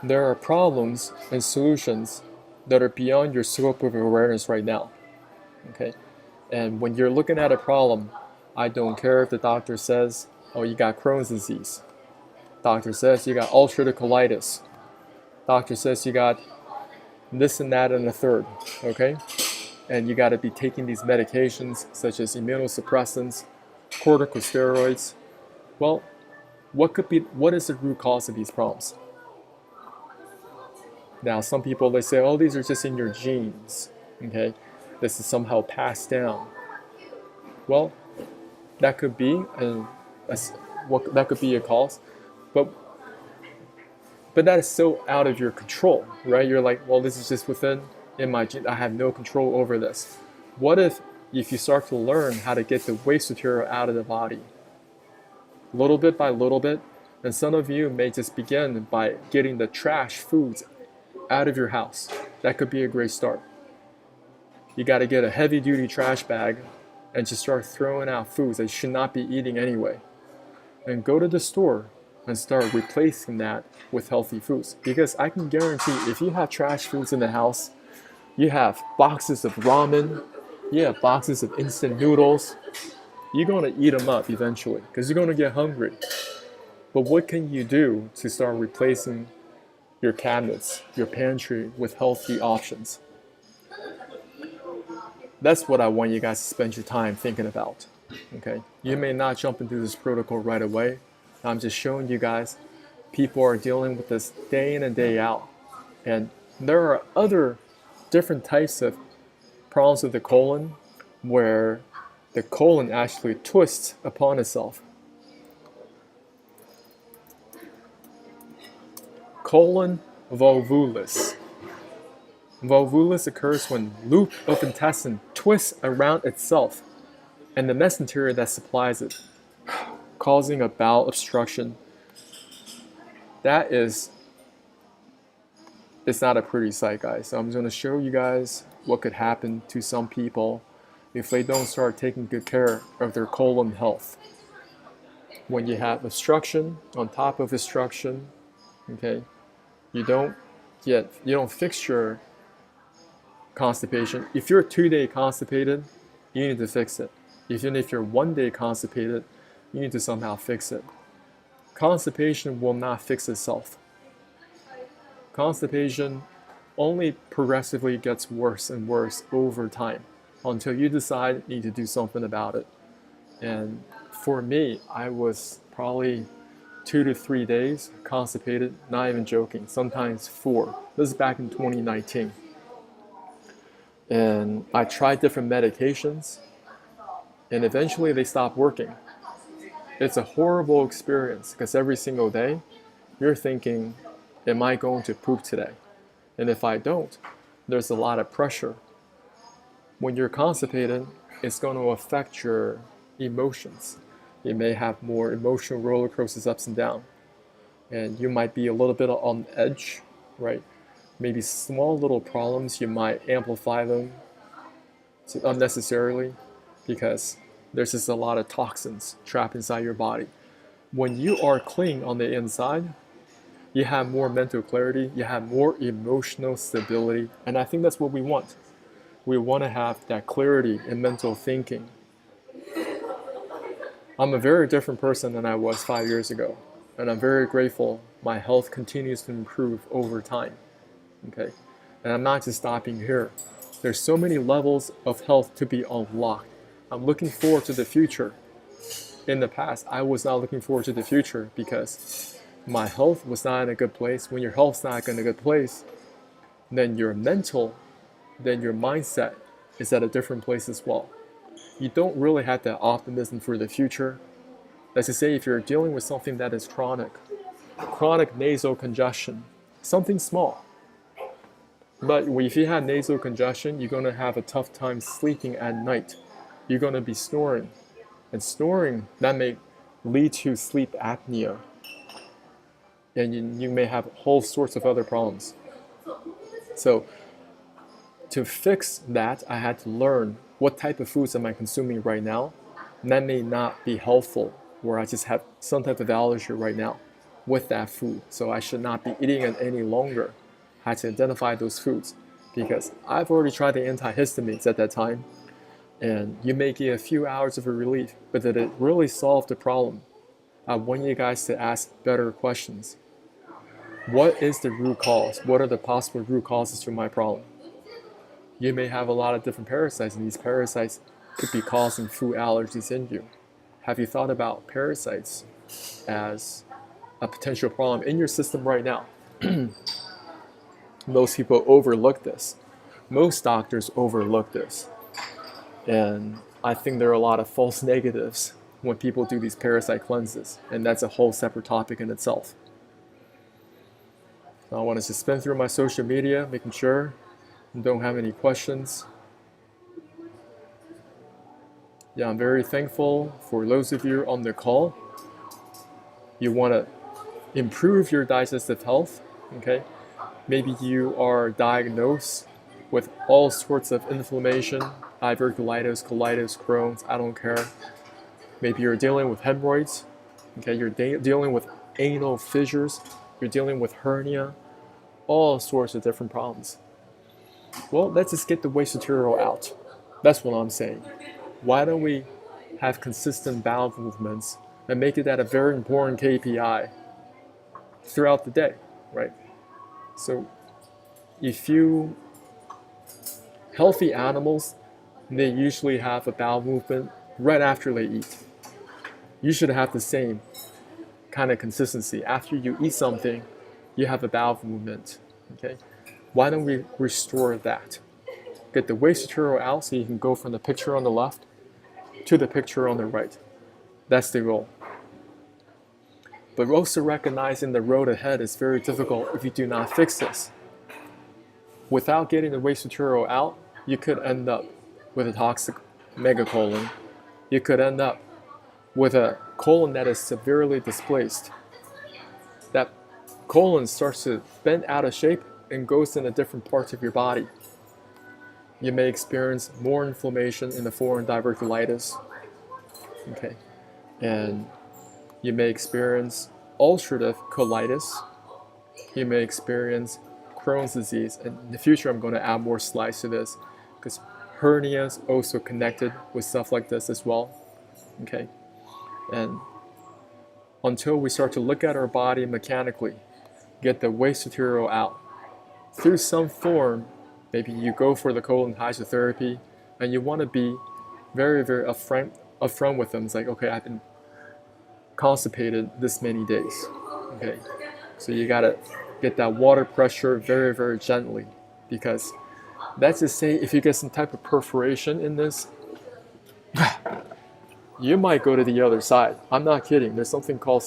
Speaker 1: There are problems and solutions that are beyond your scope of awareness right now. Okay? And when you're looking at a problem, I don't care if the doctor says, oh, you got Crohn's disease. Doctor says you got ulcerative colitis. Doctor says you got this and that and the third. Okay? And you got to be taking these medications such as immunosuppressants, corticosteroids. Well, what is the root cause of these problems? Now, some people, they say, oh, these are just in your genes. Okay? This is somehow passed down. Well, that could be, and that could be a cause, but that is so out of your control, right? You're like, well, this is just in my gene. I have no control over this. What if you start to learn how to get the waste material out of the body, little bit by little bit, and some of you may just begin by getting the trash foods out of your house. That could be a great start. You got to get a heavy-duty trash bag and just start throwing out foods that you should not be eating anyway. And go to the store and start replacing that with healthy foods. Because I can guarantee if you have trash foods in the house, you have boxes of ramen, you have boxes of instant noodles, you're going to eat them up eventually because you're going to get hungry. But what can you do to start replacing your cabinets, your pantry with healthy options? That's what I want you guys to spend your time thinking about. Okay? You may not jump into this protocol right away. I'm just showing you guys people are dealing with this day in and day out. And there are other different types of problems with the colon where the colon actually twists upon itself. Colon volvulus. Volvulus occurs when loop of intestine twists around itself and the mesentery that supplies it, causing a bowel obstruction. It's not a pretty sight, guys. So I'm going to show you guys what could happen to some people if they don't start taking good care of their colon health. When you have obstruction on top of obstruction, okay, you don't fix your constipation. If you're 2-day constipated, you need to fix it. Even if you're 1-day constipated, you need to somehow fix it. Constipation will not fix itself. Constipation only progressively gets worse and worse over time until you decide you need to do something about it. And for me, I was probably 2 to 3 days constipated, not even joking, sometimes 4. This is back in 2019. And I tried different medications, and eventually they stopped working. It's a horrible experience because every single day you're thinking, am I going to poop today? And if I don't, there's a lot of pressure. When you're constipated, it's going to affect your emotions. You may have more emotional roller coasters, ups and downs. And you might be a little bit on edge, right? Maybe small little problems, you might amplify them unnecessarily because there's just a lot of toxins trapped inside your body. When you are clean on the inside, you have more mental clarity, you have more emotional stability, and I think that's what we want. We want to have that clarity in mental thinking. I'm a very different person than I was 5 years ago, and I'm very grateful my health continues to improve over time. Okay, and I'm not just stopping here. There's so many levels of health to be unlocked. I'm looking forward to the future. in the past, I was not looking forward to the future because my health was not in a good place. When your health's not in a good place, then your mindset is at a different place as well. You don't really have that optimism for the future. Let's just say if you're dealing with something that is chronic nasal congestion, something small. But if you have nasal congestion, you're going to have a tough time sleeping at night. You're going to be snoring. And snoring, that may lead to sleep apnea. And you may have whole sorts of other problems. So to fix that, I had to learn what type of foods am I consuming right now. And that may not be helpful, where I just have some type of allergy right now with that food. So I should not be eating it any longer. I had to identify those foods because I've already tried the antihistamines at that time. And you may get a few hours of a relief, but did it really solve the problem? I want you guys to ask better questions. What is the root cause? What are the possible root causes to my problem? You may have a lot of different parasites, and these parasites could be causing food allergies in you. Have you thought about parasites as a potential problem in your system right now? Most people overlook this. Most doctors overlook this. And I think there are a lot of false negatives when people do these parasite cleanses, and that's a whole separate topic in itself. I want to just spin through my social media, making sure I don't have any questions. Yeah, I'm very thankful for those of you on the call. You want to improve your digestive health, okay? Maybe you are diagnosed with all sorts of inflammation, diverticulitis, colitis, Crohn's, I don't care. Maybe you're dealing with hemorrhoids, okay? You're dealing with anal fissures, you're dealing with hernia, all sorts of different problems. Well, let's just get the waste material out. That's what I'm saying. Why don't we have consistent bowel movements and make it that a very important KPI throughout the day, right? So healthy animals, they usually have a bowel movement right after they eat. You should have the same kind of consistency. After you eat something, you have a bowel movement, okay? Why don't we restore that? Get the waste material out so you can go from the picture on the left to the picture on the right. That's the goal. But also recognizing the road ahead is very difficult if you do not fix this. Without getting the waste material out, you could end up with a toxic megacolon. You could end up with a colon that is severely displaced. That colon starts to bend out of shape and goes into different parts of your body. You may experience more inflammation in the form of diverticulitis, okay? And you may experience ulcerative colitis. You may experience Crohn's disease. And in the future, I'm going to add more slides to this because hernia is also connected with stuff like this as well, okay? And until we start to look at our body mechanically, get the waste material out through some form, maybe you go for the colon hydrotherapy and you want to be very, very upfront with them. It's like, okay, I've been constipated this many days, okay? So you got to get that water pressure very, very gently, because let's just say if you get some type of perforation in this, you might go to the other side. I'm not kidding. There's something called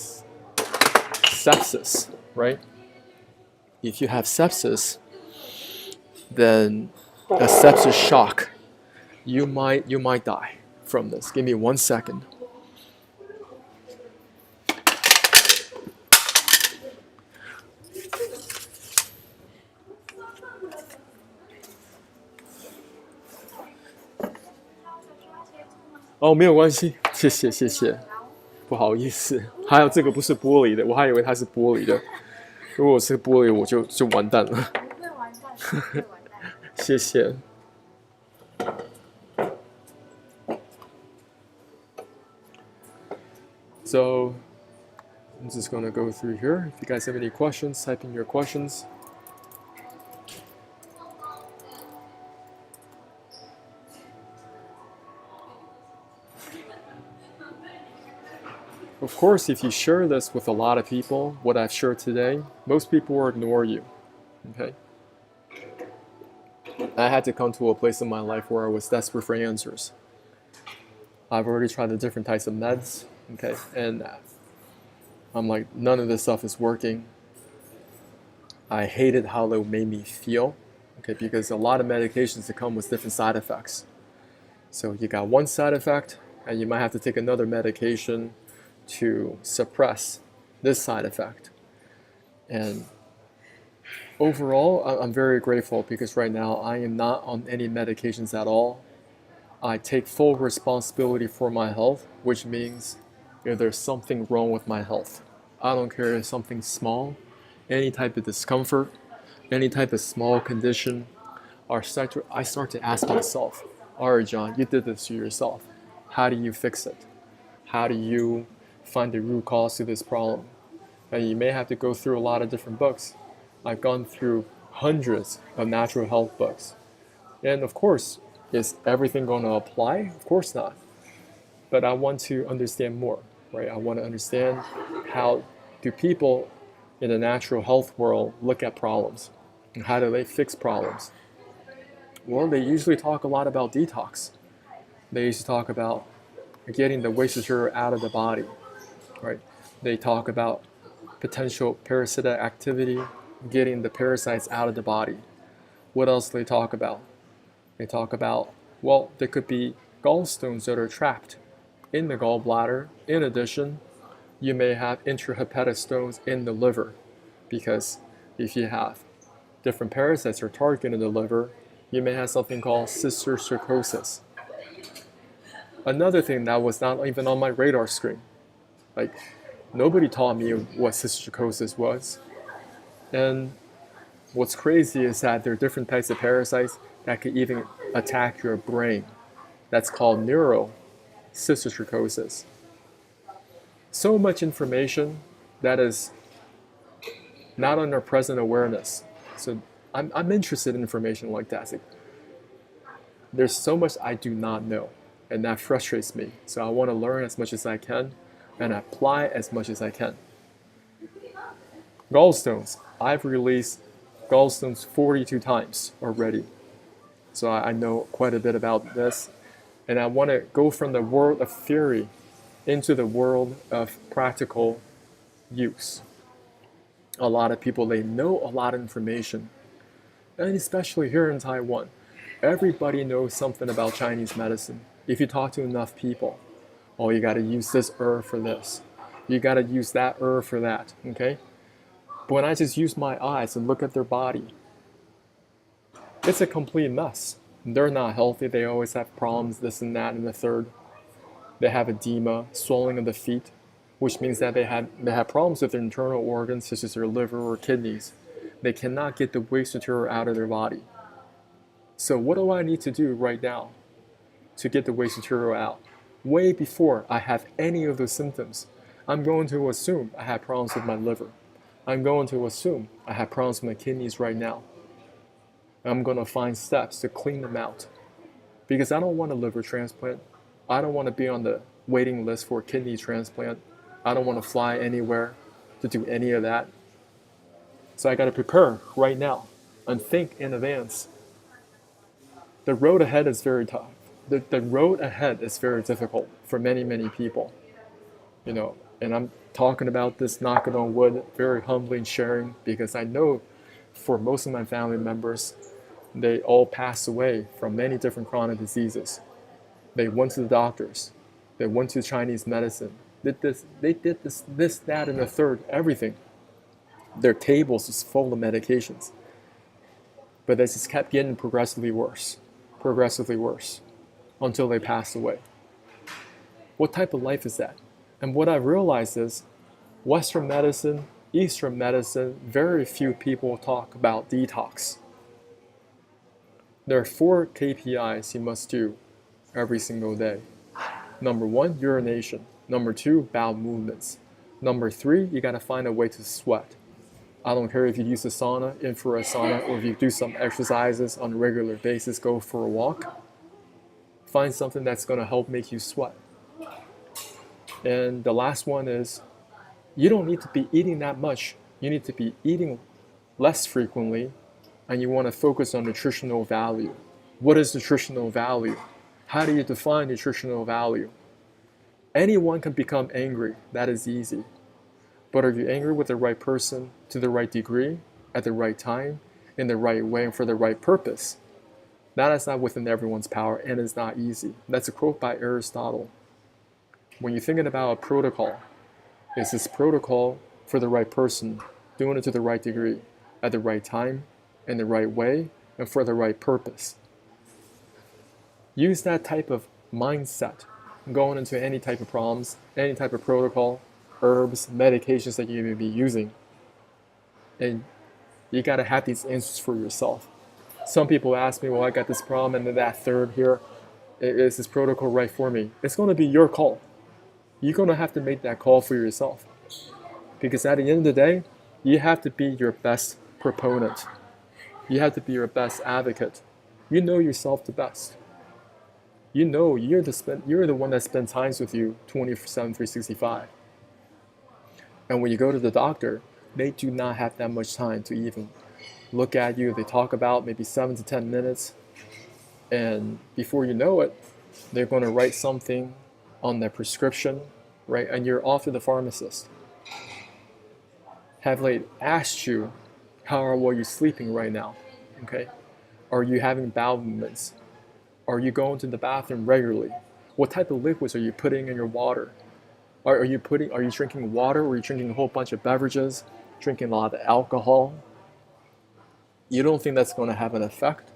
Speaker 1: sepsis, right? If you have sepsis, then a sepsis shock, you might die from this. Give me 1 second.哦，没有关系，谢谢谢谢，不好意思。还有这个不是玻璃的，我还以为它是玻璃的。如果是玻璃，我就完蛋了。不会完蛋，不会完蛋。谢谢。So, I'm just gonna go through here. If you guys have any questions, type in your questions. Of course, if you share this with a lot of people, what I've shared today, most people will ignore you. Okay? I had to come to a place in my life where I was desperate for answers. I've already tried the different types of meds, okay, and I'm like, none of this stuff is working. I hated how they made me feel, okay, because a lot of medications that come with different side effects. So you got one side effect, and you might have to take another medication to suppress this side effect. And overall, I'm very grateful because right now I am not on any medications at all. I take full responsibility for my health, which means if there's something wrong with my health, I don't care if it's something small, any type of discomfort, any type of small condition, I start to ask myself, all right, John, you did this to yourself. How do you fix it? How do you find the root cause to this problem? And you may have to go through a lot of different books. I've gone through hundreds of natural health books. And of course, is everything going to apply? Of course not. But I want to understand more, right? I want to understand how do people in the natural health world look at problems and how do they fix problems? Well, they usually talk a lot about detox. They used to talk about getting the waste material out of the body, right? They talk about potential parasitic activity, getting the parasites out of the body. What else do they talk about? They talk about, well, there could be gallstones that are trapped in the gallbladder. In addition, you may have intrahepatic stones in the liver because if you have different parasites are targeting the liver, you may have something called cysticercosis. Another thing that was not even on my radar screen, like nobody taught me what cysticercosis was. And what's crazy is that there are different types of parasites that could even attack your brain. That's called neurocysticercosis. So much information that is not under present awareness. So I'm interested in information like that. Like, there's so much I do not know, and that frustrates me. So I want to learn as much as I can and apply as much as I can. Gallstones. I've released gallstones 42 times already. So I know quite a bit about this. And I want to go from the world of theory into the world of practical use. A lot of people, they know a lot of information. And especially here in Taiwan, everybody knows something about Chinese medicine. If you talk to enough people, oh, you got to use this herb for this. You got to use that herb for that, okay? But when I just use my eyes and look at their body, it's a complete mess. They're not healthy. They always have problems, this and that and the third. They have edema, swelling of the feet, which means that they have problems with their internal organs, such as their liver or kidneys. They cannot get the waste material out of their body. So what do I need to do right now to get the waste material out? Way before I have any of those symptoms, I'm going to assume I have problems with my liver. I'm going to assume I have problems with my kidneys right now. I'm going to find steps to clean them out. Because I don't want a liver transplant. I don't want to be on the waiting list for a kidney transplant. I don't want to fly anywhere to do any of that. So I got to prepare right now and think in advance. The road ahead is very tough. The road ahead is very difficult for many, many people. You know, and I'm talking about this, knocking on wood, very humbly sharing, because I know for most of my family members, they all passed away from many different chronic diseases. They went to the doctors. They went to Chinese medicine. They did this, that, and the third, everything. Their tables is full of medications. But they just kept getting progressively worse, until they passed away. What type of life is that? And what I realized is, Western medicine, Eastern medicine, very few people talk about detox. There are 4 KPIs you must do every single day. Number 1, urination. Number 2, bowel movements. Number 3, you gotta find a way to sweat. I don't care if you use a sauna, infrared sauna, or if you do some exercises on a regular basis, go for a walk. Find something that's gonna help make you sweat. And the last one is, you don't need to be eating that much. You need to be eating less frequently, and you want to focus on nutritional value. What is nutritional value? How do you define nutritional value? Anyone can become angry. That is easy. But are you angry with the right person, to the right degree, at the right time, in the right way, and for the right purpose? That is not within everyone's power, and is not easy. That's a quote by Aristotle. When you're thinking about a protocol, is this protocol for the right person, doing it to the right degree, at the right time, in the right way, and for the right purpose? Use that type of mindset going into any type of problems, any type of protocol, herbs, medications that you may be using. And you got to have these answers for yourself. Some people ask me, well, I got this problem and then that third here. Is this protocol right for me? It's going to be your call. You're going to have to make that call for yourself. Because at the end of the day, you have to be your best proponent. You have to be your best advocate. You know yourself the best. You know you're the one that spends time with you 24/7, 365. And when you go to the doctor, they do not have that much time to even look at you. They talk about maybe 7 to 10 minutes. And before you know it, they're going to write something on their prescription, right? And you're off to the pharmacist. Have they asked you, how are you sleeping right now? Okay. Are you having bowel movements? Are you going to the bathroom regularly? What type of liquids are you putting in your water? Are you drinking water, or are you drinking a whole bunch of beverages, drinking a lot of alcohol? You don't think that's going to have an effect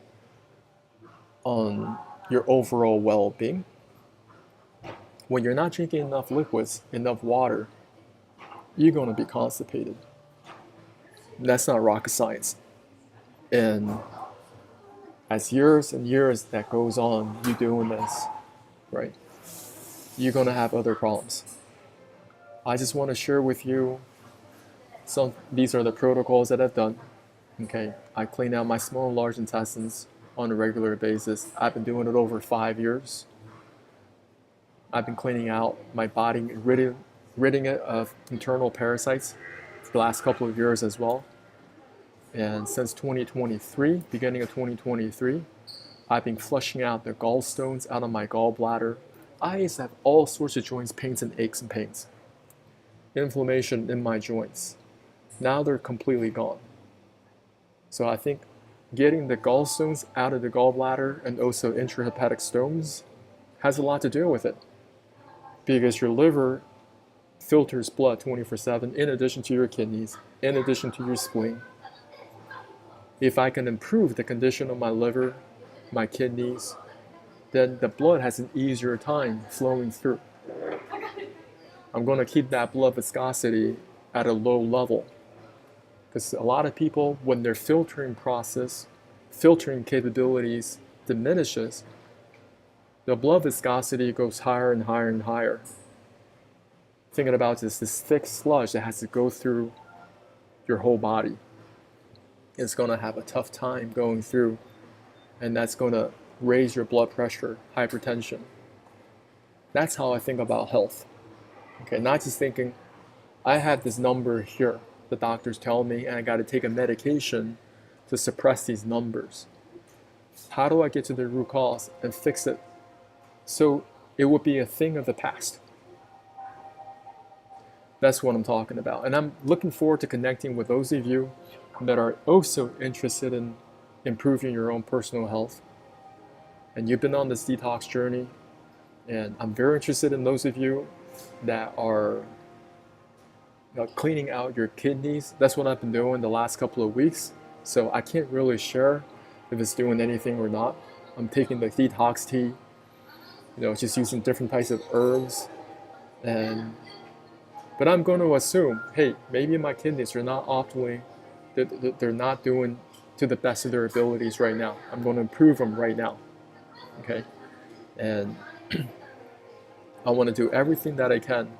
Speaker 1: on your overall well-being? When you're not drinking enough liquids, enough water, you're going to be constipated. That's not rocket science. And as years and years that goes on, you doing this, right? You're going to have other problems. I just want to share with you these are the protocols that I've done. Okay, I clean out my small and large intestines on a regular basis. I've been doing it over 5 years. I've been cleaning out my body, ridding it of internal parasites for the last couple of years as well. And since 2023, beginning of 2023, I've been flushing out the gallstones out of my gallbladder. I used to have all sorts of joint pains and aches and pains. Inflammation in my joints. Now they're completely gone. So I think getting the gallstones out of the gallbladder and also intrahepatic stones has a lot to do with it. Because your liver filters blood 24/7 in addition to your kidneys, in addition to your spleen. If I can improve the condition of my liver, my kidneys, then the blood has an easier time flowing through. I'm going to keep that blood viscosity at a low level. Because a lot of people, when their filtering capabilities diminishes, the blood viscosity goes higher and higher and higher. Thinking about this thick sludge that has to go through your whole body. It's going to have a tough time going through, and that's going to raise your blood pressure, hypertension. That's how I think about health. Okay, not just thinking, I have this number here, the doctors tell me, and I got to take a medication to suppress these numbers. How do I get to the root cause and fix it so it would be a thing of the past? That's what I'm talking about. And I'm looking forward to connecting with those of you that are also interested in improving your own personal health. And you've been on this detox journey. And I'm very interested in those of you that are cleaning out your kidneys. That's what I've been doing the last couple of weeks. So I can't really share if it's doing anything or not. I'm taking the detox tea, just using different types of herbs. But I'm going to assume, hey, maybe my kidneys are not optimally, they're not doing to the best of their abilities right now. I'm going to improve them right now. Okay? And I want to do everything that I can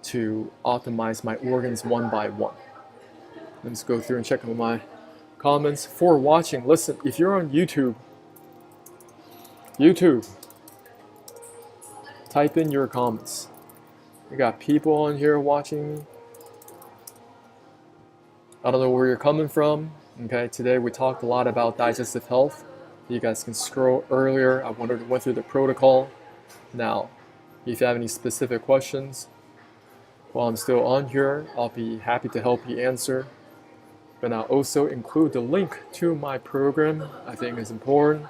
Speaker 1: to optimize my organs one by one. Let's go through and check out my comments. For watching, listen, if you're on YouTube, type in your comments. We got people on here watching me. I don't know where you're coming from. Okay, today we talked a lot about digestive health. You guys can scroll earlier. I went through the protocol. Now, if you have any specific questions while I'm still on here, I'll be happy to help you answer. But I'll also include the link to my program. I think is important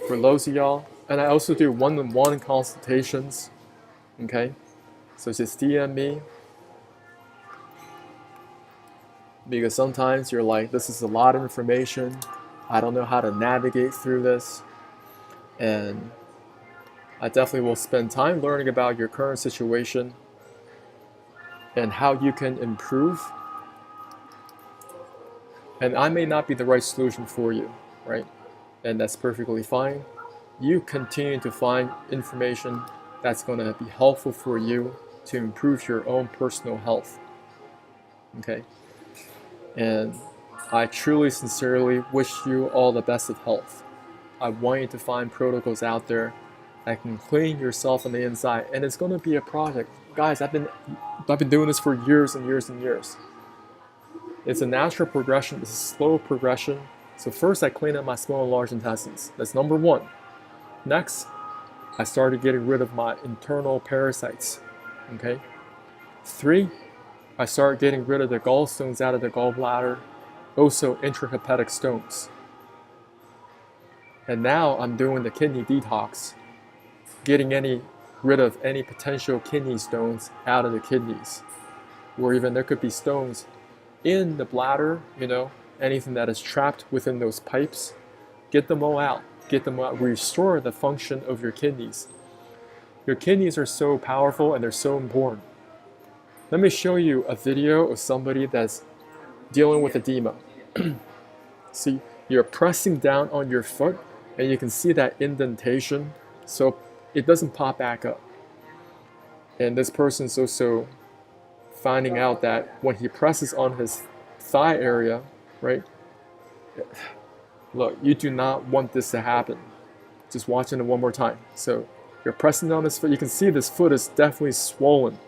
Speaker 1: for those of y'all. And I also do one-on-one consultations. Okay, so just DM me. Because sometimes you're like, this is a lot of information. I don't know how to navigate through this. And I definitely will spend time learning about your current situation and how you can improve. And I may not be the right solution for you, right? And that's perfectly fine. You continue to find information that's going to be helpful for you to improve your own personal health. Okay? And I truly, sincerely wish you all the best of health. I want you to find protocols out there that can clean yourself on the inside, and it's going to be a project. Guys, I've been doing this for years and years and years. It's a natural progression. It's a slow progression. So first, I clean up my small and large intestines. That's number one. Next, I started getting rid of my internal parasites. Okay. 3, I started getting rid of the gallstones out of the gallbladder, also intrahepatic stones. And now I'm doing the kidney detox, getting rid of any potential kidney stones out of the kidneys, or even there could be stones in the bladder, anything that is trapped within those pipes. Get them all out. Restore the function of your kidneys. Your kidneys are so powerful and they're so important. Let me show you a video of somebody that's dealing with edema. See, you're pressing down on your foot and you can see that indentation so it doesn't pop back up. And this person's also finding out that when he presses on his thigh area, right? Look, you do not want this to happen. Just watching it one more time. So you're pressing on his foot. You can see this foot is definitely swollen.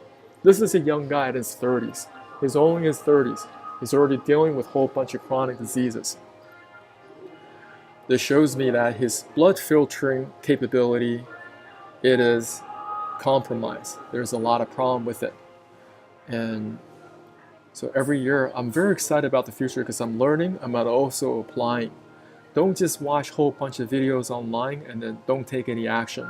Speaker 1: This is a young guy in his 30s. He's only in his 30s. He's already dealing with a whole bunch of chronic diseases. This shows me that his blood filtering capability, it is compromised. There's a lot of problem with it. And so every year, I'm very excited about the future because I'm learning, I'm also applying. Don't just watch a whole bunch of videos online and then don't take any action.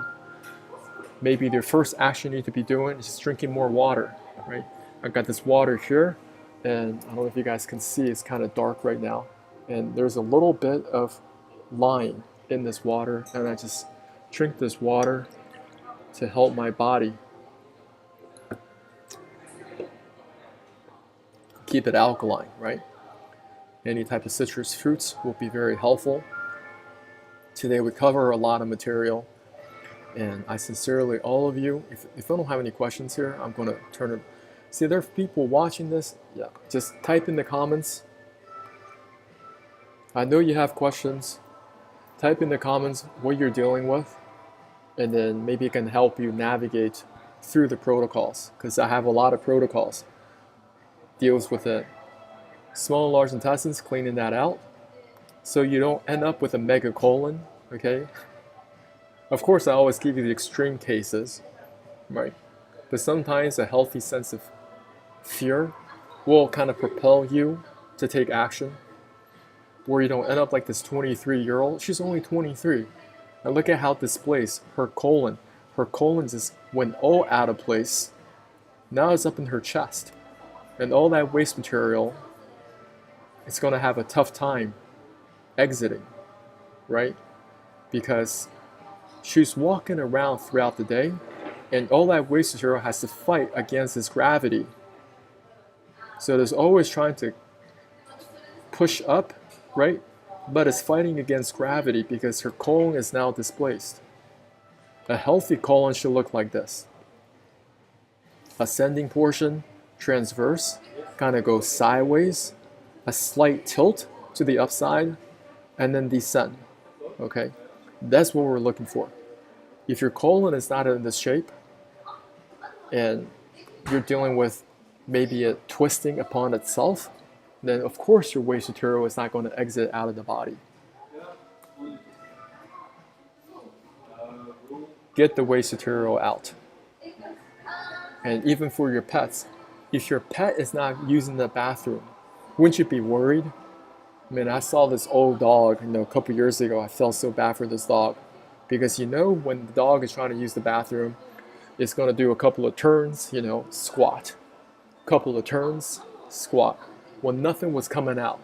Speaker 1: Maybe the first action you need to be doing is just drinking more water, right? I've got this water here, and I don't know if you guys can see, it's kind of dark right now. And there's a little bit of lime in this water, and I just drink this water to help my body keep it alkaline, right? Any type of citrus fruits will be very helpful. Today we cover a lot of material. And I sincerely, all of you, if I don't have any questions here, I'm going to turn it. See, there are people watching this. Yeah, just type in the comments. I know you have questions. Type in the comments what you're dealing with. And then maybe it can help you navigate through the protocols. Because I have a lot of protocols. Deals with the small and large intestines, cleaning that out. So you don't end up with a megacolon, okay? Of course, I always give you the extreme cases, right? But sometimes a healthy sense of fear will kind of propel you to take action, where you don't end up like this 23-year-old. She's only 23. And look at how displaced her colon just went all out of place. Now it's up in her chest. And all that waste material, it's going to have a tough time exiting, right? Because she's walking around throughout the day, and all that waste material has to fight against this gravity. So there's always trying to push up, right? But it's fighting against gravity because her colon is now displaced. A healthy colon should look like this. Ascending portion, transverse, kind of goes sideways, a slight tilt to the upside, and then descend, okay? That's what we're looking for. If your colon is not in this shape, and you're dealing with maybe a twisting upon itself, then of course your waste material is not going to exit out of the body. Get the waste material out. And even for your pets, if your pet is not using the bathroom, wouldn't you be worried? I mean, I saw this old dog, a couple years ago. I felt so bad for this dog because when the dog is trying to use the bathroom, it's going to do a couple of turns, squat. Couple of turns, squat. Well, nothing was coming out.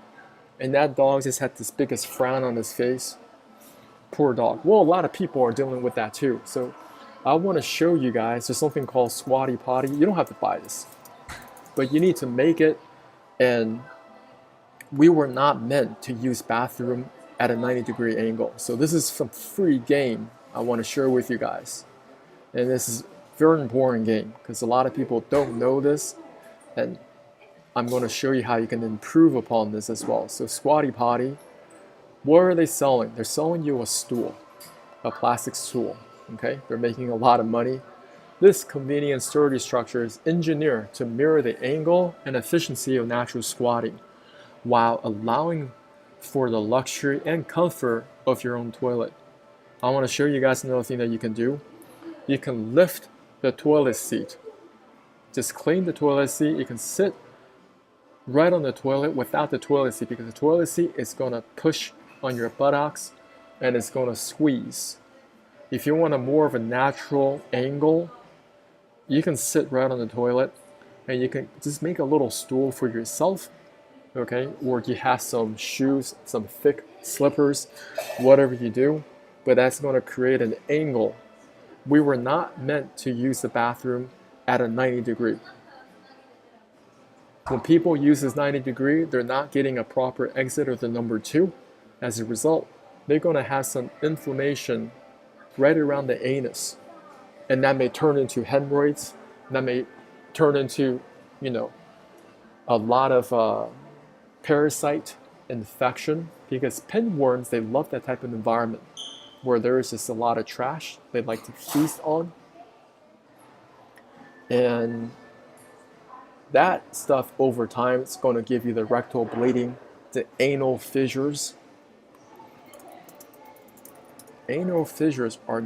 Speaker 1: And that dog just had this biggest frown on his face. Poor dog. Well, a lot of people are dealing with that too. So I want to show you guys, there's something called Squatty Potty. You don't have to buy this, but you need to make it. And we were not meant to use bathroom at a 90-degree angle. So this is some free game I want to share with you guys. And this is very important game because a lot of people don't know this. And I'm going to show you how you can improve upon this as well. So Squatty Potty, what are they selling? They're selling you a stool, a plastic stool. Okay, they're making a lot of money. This convenient sturdy structure is engineered to mirror the angle and efficiency of natural squatting, while allowing for the luxury and comfort of your own toilet. I want to show you guys another thing that you can do. You can lift the toilet seat. Just clean the toilet seat. You can sit right on the toilet without the toilet seat because the toilet seat is going to push on your buttocks and it's going to squeeze. If you want a more of a natural angle, you can sit right on the toilet and you can just make a little stool for yourself, okay? Or you have some shoes, some thick slippers, whatever you do, but that's going to create an angle. We were not meant to use the bathroom at a 90-degree. When people use this 90-degree, they're not getting a proper exit of the number 2. As a result, they're going to have some inflammation right around the anus. And that may turn into hemorrhoids. That may turn into, a lot of parasite infection because pinworms, they love that type of environment where there is just a lot of trash they like to feast on. And that stuff over time is going to give you the rectal bleeding, the anal fissures. Anal fissures are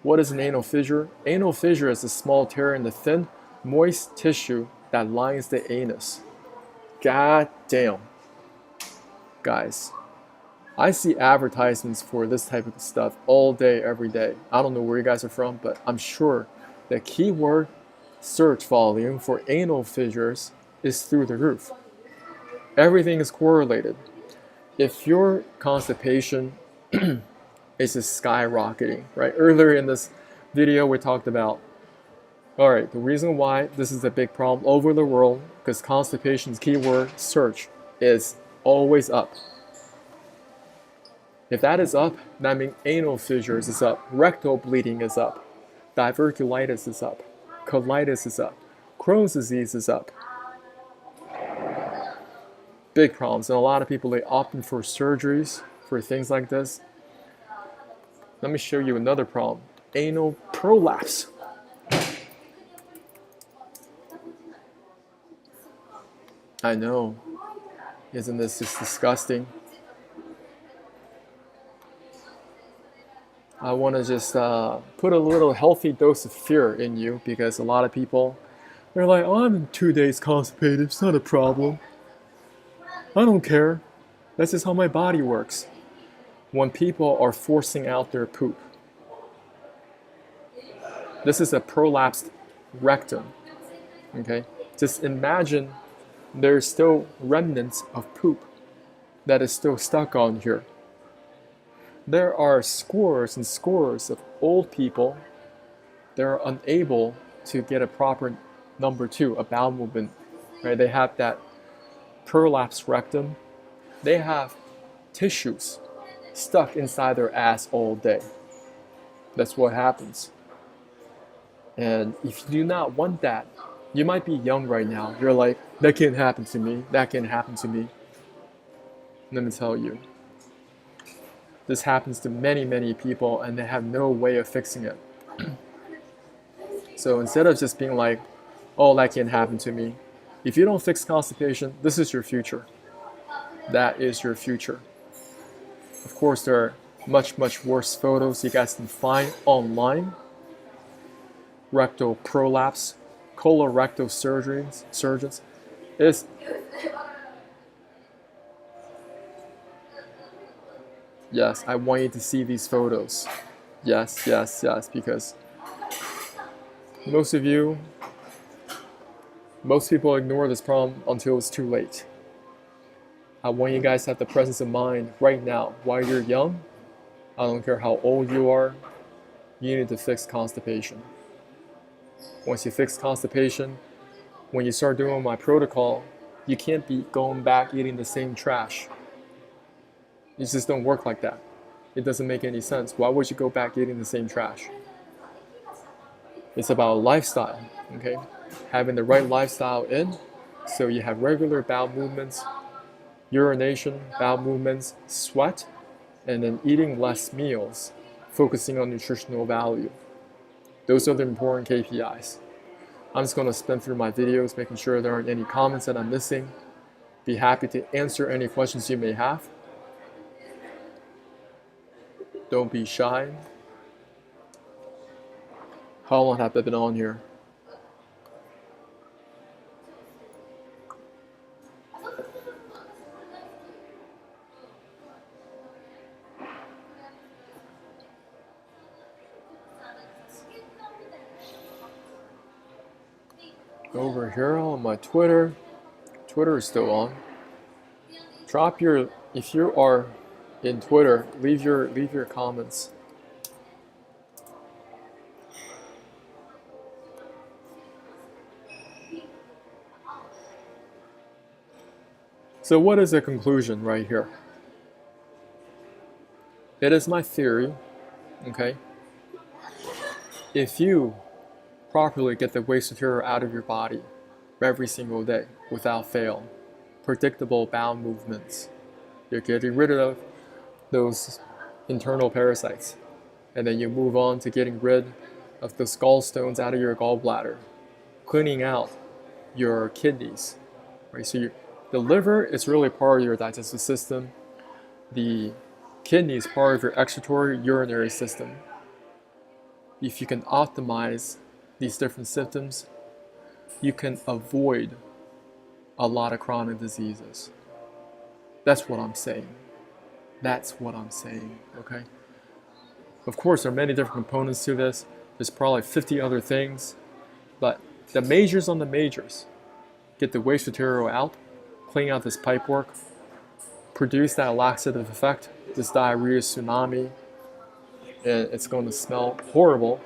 Speaker 1: What is an anal fissure? Anal fissure is a small tear in the thin, moist tissue that lines the anus. God damn. Guys, I see advertisements for this type of stuff all day, every day. I don't know where you guys are from, but I'm sure the keyword search volume for anal fissures is through the roof. Everything is correlated. If your constipation is just skyrocketing, right? Earlier in this video, we talked about, all right, the reason why this is a big problem over the world, because constipation's keyword search is always up. If that is up, that means anal fissures is up, rectal bleeding is up, diverticulitis is up, colitis is up, Crohn's disease is up. Big problems, and a lot of people, they opt in for surgeries for things like this. Let me show you another problem, anal prolapse. I know, isn't this just disgusting? I want to just put a little healthy dose of fear in you because a lot of people, they're like, oh, I'm 2 days constipated, it's not a problem. I don't care. That's just how my body works. When people are forcing out their poop, this is a prolapsed rectum. Okay? Just imagine there's still remnants of poop that is still stuck on here. There are scores and scores of old people that are unable to get a proper number 2, a bowel movement. Right? They have that prolapsed rectum. They have tissues stuck inside their ass all day. That's what happens. And if you do not want that, you might be young right now. You're like, that can't happen to me. That can't happen to me. Let me tell you. This happens to many, many people and they have no way of fixing it. So instead of just being like, oh, that can't happen to me, if you don't fix constipation, this is your future. That is your future. Of course, there are much, much worse photos you guys can find online. Rectal prolapse, colorectal surgeons. It's, yes, I want you to see these photos. Yes, yes, yes, because most people ignore this problem until it's too late. I want you guys to have the presence of mind right now. While you're young, I don't care how old you are, you need to fix constipation. Once you fix constipation, when you start doing my protocol, you can't be going back eating the same trash. It just don't work like that. It doesn't make any sense. Why would you go back eating the same trash? It's about lifestyle, okay? Having the right lifestyle in, so you have regular bowel movements, urination, bowel movements, sweat, and then eating less meals, focusing on nutritional value. Those are the important KPIs. I'm just going to spin through my videos, making sure there aren't any comments that I'm missing. Be happy to answer any questions you may have. Don't be shy. How long have I been on here? Over here on my Twitter. Twitter is still on. Drop your, if you are in Twitter, leave your comments. So what is the conclusion right here? It is my theory, okay? If you properly get the waste material out of your body every single day without fail, predictable bowel movements, you're getting rid of those internal parasites, and then you move on to getting rid of those gallstones out of your gallbladder, cleaning out your kidneys, right? So the liver is really part of your digestive system. The kidney is part of your excretory urinary system. If you can optimize these different symptoms, you can avoid a lot of chronic diseases. That's what I'm saying. That's what I'm saying, okay? Of course, there are many different components to this. There's probably 50 other things, but the majors on the majors: get the waste material out, clean out this pipework, produce that laxative effect, this diarrhea tsunami, and it's going to smell horrible,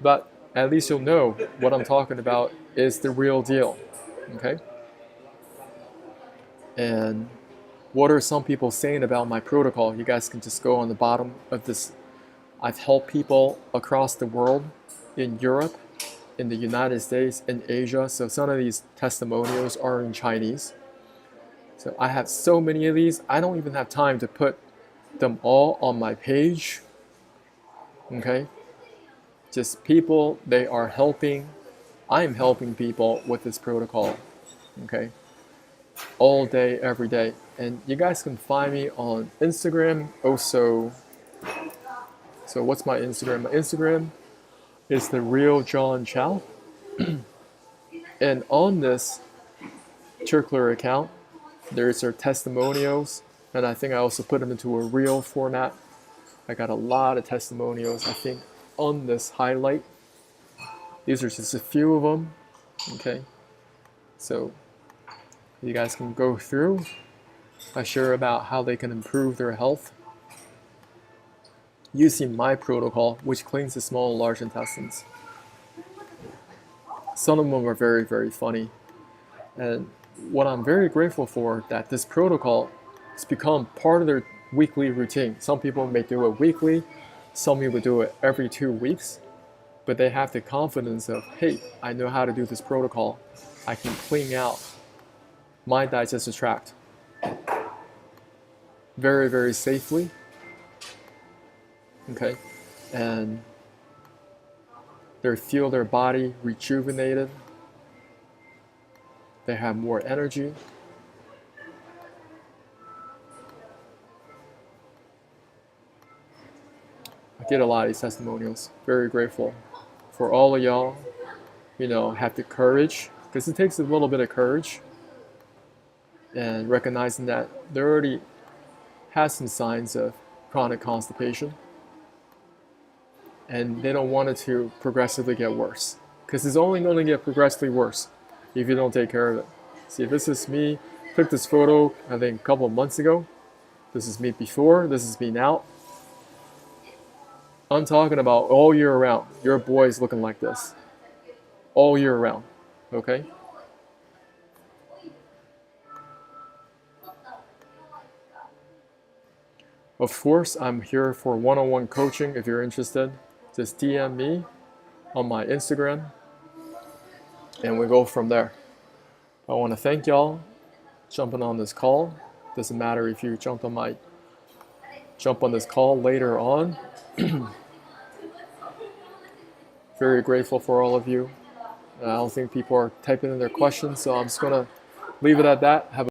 Speaker 1: but at least you'll know what I'm talking about is the real deal, okay? And what are some people saying about my protocol? You guys can just go on the bottom of this. I've helped people across the world, in Europe, in the United States, in Asia. So some of these testimonials are in Chinese. So I have so many of these, I don't even have time to put them all on my page, okay? Just people, they are helping. I'm helping people with this protocol, okay? All day, every day. And you guys can find me on Instagram also. So what's my Instagram? My Instagram is the real John Chow. And on this particular account, there's our testimonials, and I think I also put them into a reel format. I got a lot of testimonials, I think, on this highlight. These are just a few of them, okay? So you guys can go through. I share about how they can improve their health using my protocol, which cleans the small and large intestines. Some of them are very, very funny. And what I'm very grateful for, that this protocol has become part of their weekly routine. Some people may do it weekly, some people do it every 2 weeks, but they have the confidence of, hey, I know how to do this protocol. I can clean out my digestive tract very, very safely. Okay, and They feel their body rejuvenated. They have more energy. I get a lot of these testimonials. Very grateful for all of y'all. Have the courage, because it takes a little bit of courage, and recognizing that they already has some signs of chronic constipation, and they don't want it to progressively get worse, because it's only going to get progressively worse if you don't take care of it. See, this is me. Took this photo, I think, a couple of months ago. This is me before. This is me now. I'm talking about all year round. Your boy's looking like this. All year round. Okay? Of course, I'm here for one-on-one coaching. If you're interested, just DM me on my Instagram, and we go from there. I want to thank y'all jumping on this call. Doesn't matter if you jump on this call later on. Very grateful for all of you. I don't think people are typing in their questions, so I'm just gonna leave it at that. Have a